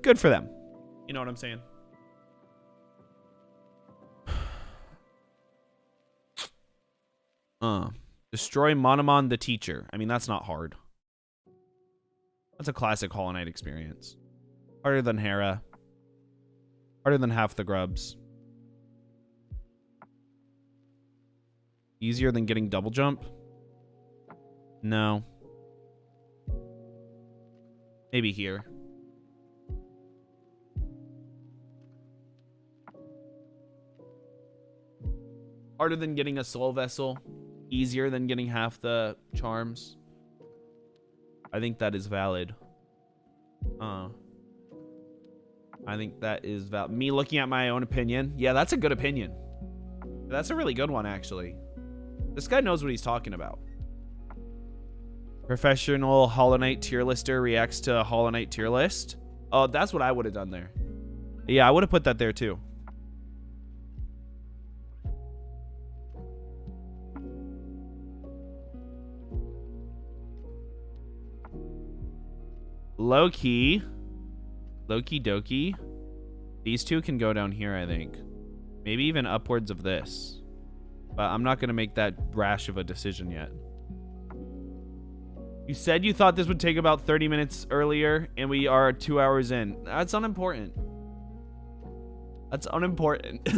Good for them. You know what I'm saying? Destroy Monomon the teacher. I mean, that's not hard. That's a classic Hollow Knight experience. Harder than Hera. Harder than half the grubs. Easier than getting double jump? No. Maybe here. Harder than getting a soul vessel. Easier than getting half the charms. I think that is valid. I think that is valid. Me looking at my own opinion. Yeah, that's a good opinion. That's a really good one, actually. This guy knows what he's talking about. Professional Hollow Knight tier lister reacts to a Hollow Knight tier list. Oh, that's what I would have done there. Yeah, I would have put that there too. Low-key. Low-key dokie. These two can go down here, I think. Maybe even upwards of this. But I'm not going to make that rash of a decision yet. You said you thought this would take about 30 minutes earlier, and we are 2 hours in. That's unimportant. That's unimportant.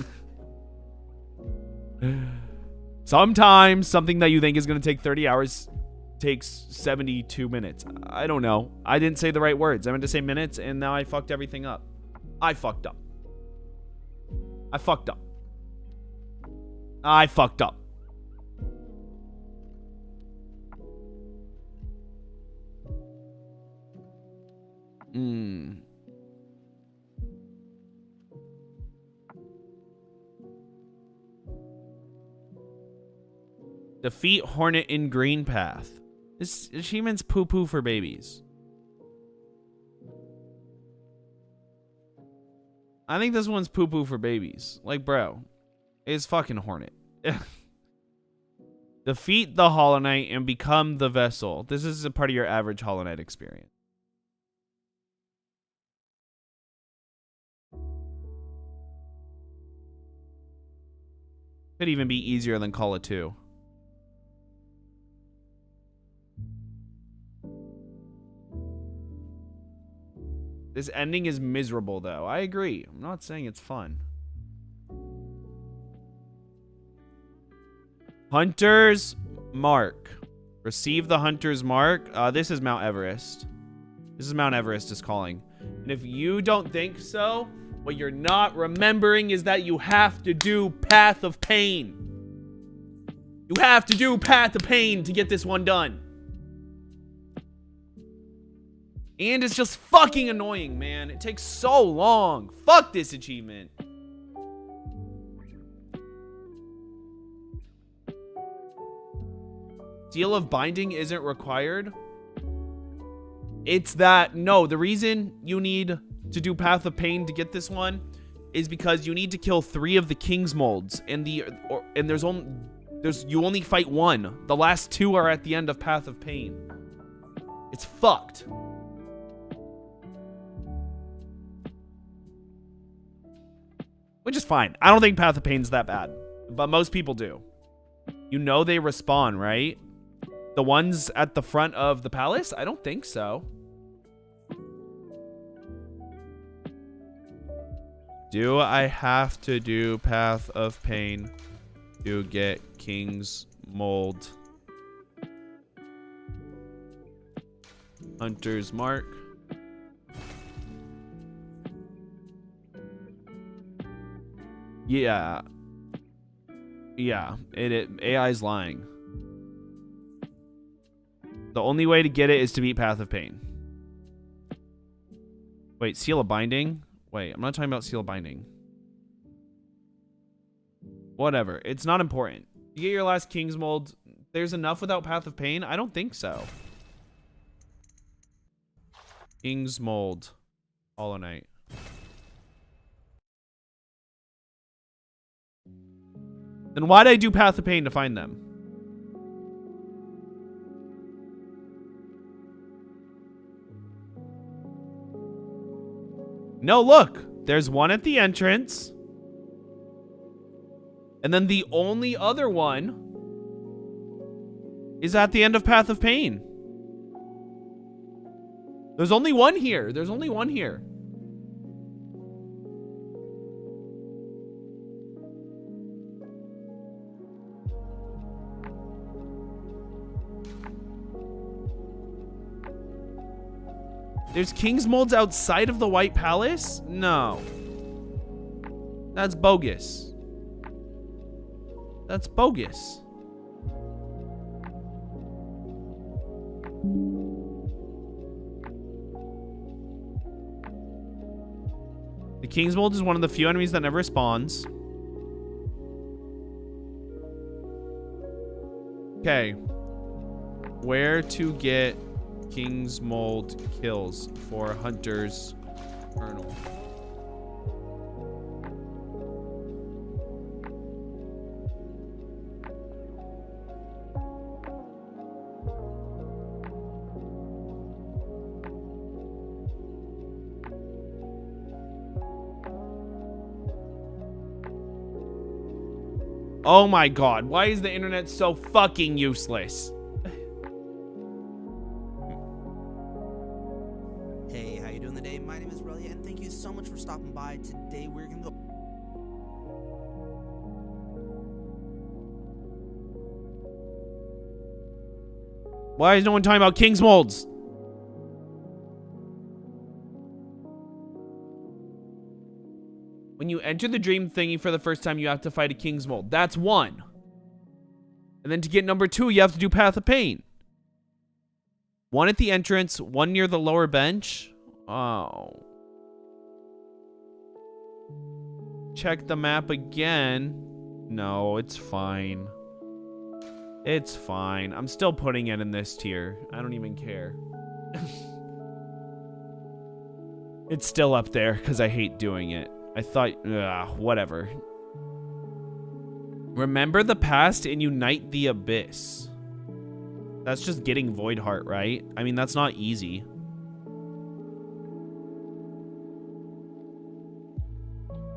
Sometimes something that you think is going to take 30 hours takes 72 minutes. I don't know. I didn't say the right words. I meant to say minutes, and now I fucked everything up. I fucked up. I fucked up. I fucked up. Defeat Hornet in Green Path. This achievement's poo-poo for babies. I think this one's poo-poo for babies. Like, bro, it's fucking Hornet. Defeat the Hollow Knight and become the vessel. This is a part of your average Hollow Knight experience. Could even be easier than Call of 2. This ending is miserable, though. I agree. I'm not saying it's fun. Hunter's Mark. Receive the Hunter's Mark. This is Mount Everest. This is Mount Everest is calling. And if you don't think so, what you're not remembering is that you have to do Path of Pain. You have to do Path of Pain to get this one done. And it's just fucking annoying, man. It takes so long. Fuck this achievement. Seal of Binding isn't required. It's that, no, the reason you need to do Path of Pain to get this one is because you need to kill 3 of the King's molds, and you only fight 1. The last 2 are at the end of Path of Pain. It's fucked. Which is fine. I don't think Path of Pain's that bad, but most people do. You know they respawn, right? The ones at the front of the palace? I don't think so. Do I have to do Path of Pain to get King's Mold? Hunter's Mark. Yeah. Yeah. AI's lying. The only way to get it is to beat Path of Pain. Wait, Seal of Binding? Wait, I'm not talking about Seal of Binding. Whatever. It's not important. You get your last King's Mold. There's enough without Path of Pain? I don't think so. King's Mold. Hollow Knight. Then why'd I do Path of Pain to find them? No, look. There's one at the entrance. And then the only other one is at the end of Path of Pain. There's only one here. There's only one here. There's King's Molds outside of the White Palace? No. That's bogus. That's bogus. The King's Mold is one of the few enemies that never spawns. Okay. Where to get King's Mold kills for Hunter's Kernel. Oh my god, why is the internet so fucking useless? Hey, how you doing today? My name is Relia, and thank you so much for stopping by. Today we're gonna go. Why is no one talking about King's Molds? When you enter the dream thingy for the first time, you have to fight a King's Mold. That's one. And then to get number 2, you have to do Path of Pain. One at the entrance, one near the lower bench. Oh. Check the map again. No, it's fine. It's fine. I'm still putting it in this tier. I don't even care. It's still up there because I hate doing it. I thought, whatever. Remember the past and unite the abyss. That's just getting Void Heart, right? I mean, that's not easy.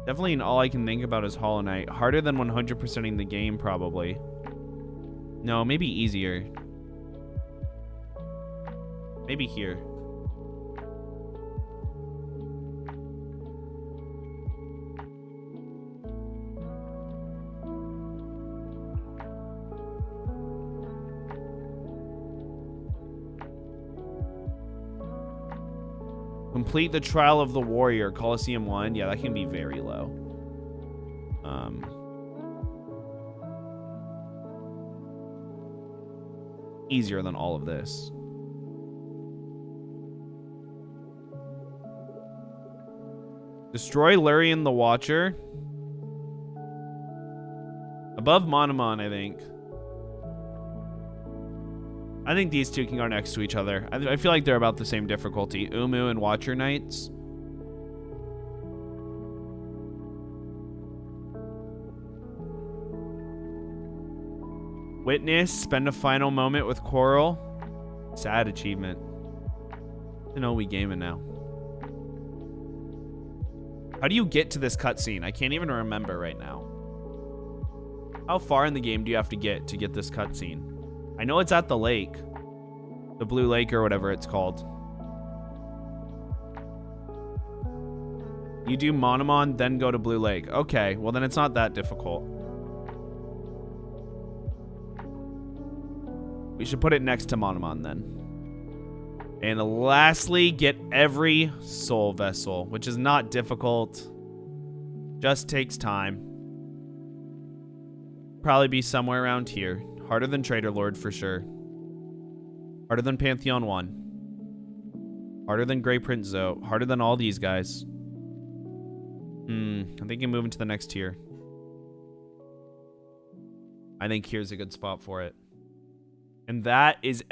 Definitely an all I can think about is Hollow Knight. Harder than 100%ing the game, probably. No, maybe easier. Maybe here. Complete the Trial of the Warrior, Coliseum 1. Yeah, that can be very low. Easier than all of this. Destroy Lurian the Watcher. Above Monomon, I think. I think these two can go next to each other. I feel like they're about the same difficulty. Umu and Watcher Knights. Witness, spend a final moment with Coral. Sad achievement. I know we gaming now. How do you get to this cutscene? I can't even remember right now. How far in the game do you have to get this cutscene? I know it's at the lake. The Blue Lake or whatever it's called. You do Monomon, then go to Blue Lake. Okay, well then it's not that difficult. We should put it next to Monomon then. And lastly, get every soul vessel, which is not difficult. Just takes time. Probably be somewhere around here. Harder than Trader Lord for sure. Harder than Pantheon 1. Harder than Grey Prince Zoe. Harder than all these guys. I'm thinking moving to the next tier. I think here's a good spot for it. And that is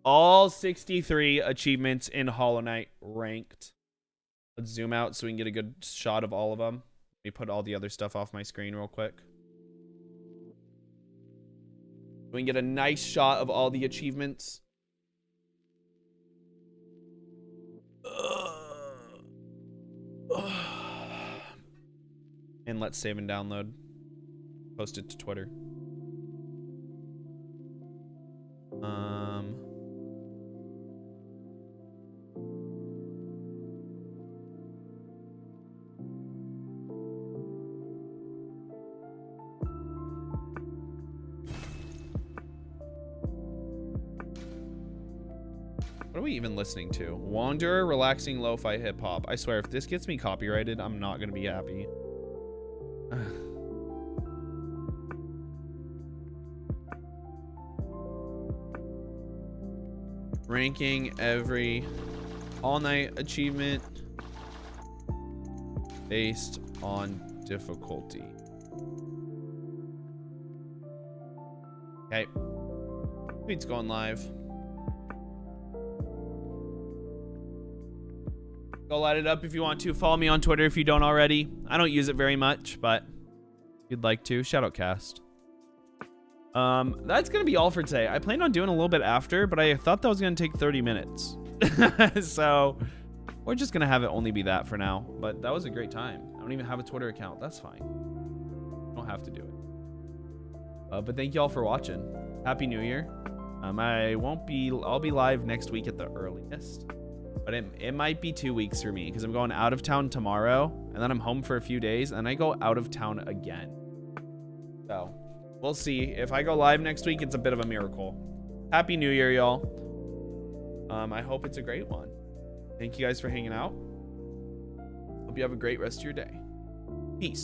all 63 achievements in Hollow Knight ranked. Let's zoom out so we can get a good shot of all of them. Let me put all the other stuff off my screen real quick. We can get a nice shot of all the achievements. And let's save and download. Post it to Twitter. What are we even listening to? Wanderer, relaxing lo-fi hip-hop. I swear, if this gets me copyrighted, I'm not gonna be happy. Ranking every all-night achievement based on difficulty. Okay. Tweet's going live. Go light it up if you want to. Follow me on Twitter if you don't already. I don't use it very much, but if you'd like to, shout out Cast. That's gonna be all for today. I planned on doing a little bit after, but I thought that was gonna take 30 minutes. So we're just gonna have it only be that for now. But that was a great time. I don't even have a Twitter account. That's fine. Don't have to do it. But thank you all for watching. Happy New Year. I'll be live next week at the earliest. But it might be 2 weeks for me because I'm going out of town tomorrow and then I'm home for a few days and I go out of town again. So we'll see. If I go live next week, it's a bit of a miracle. Happy New Year, y'all. I hope it's a great one. Thank you guys for hanging out. Hope you have a great rest of your day. Peace.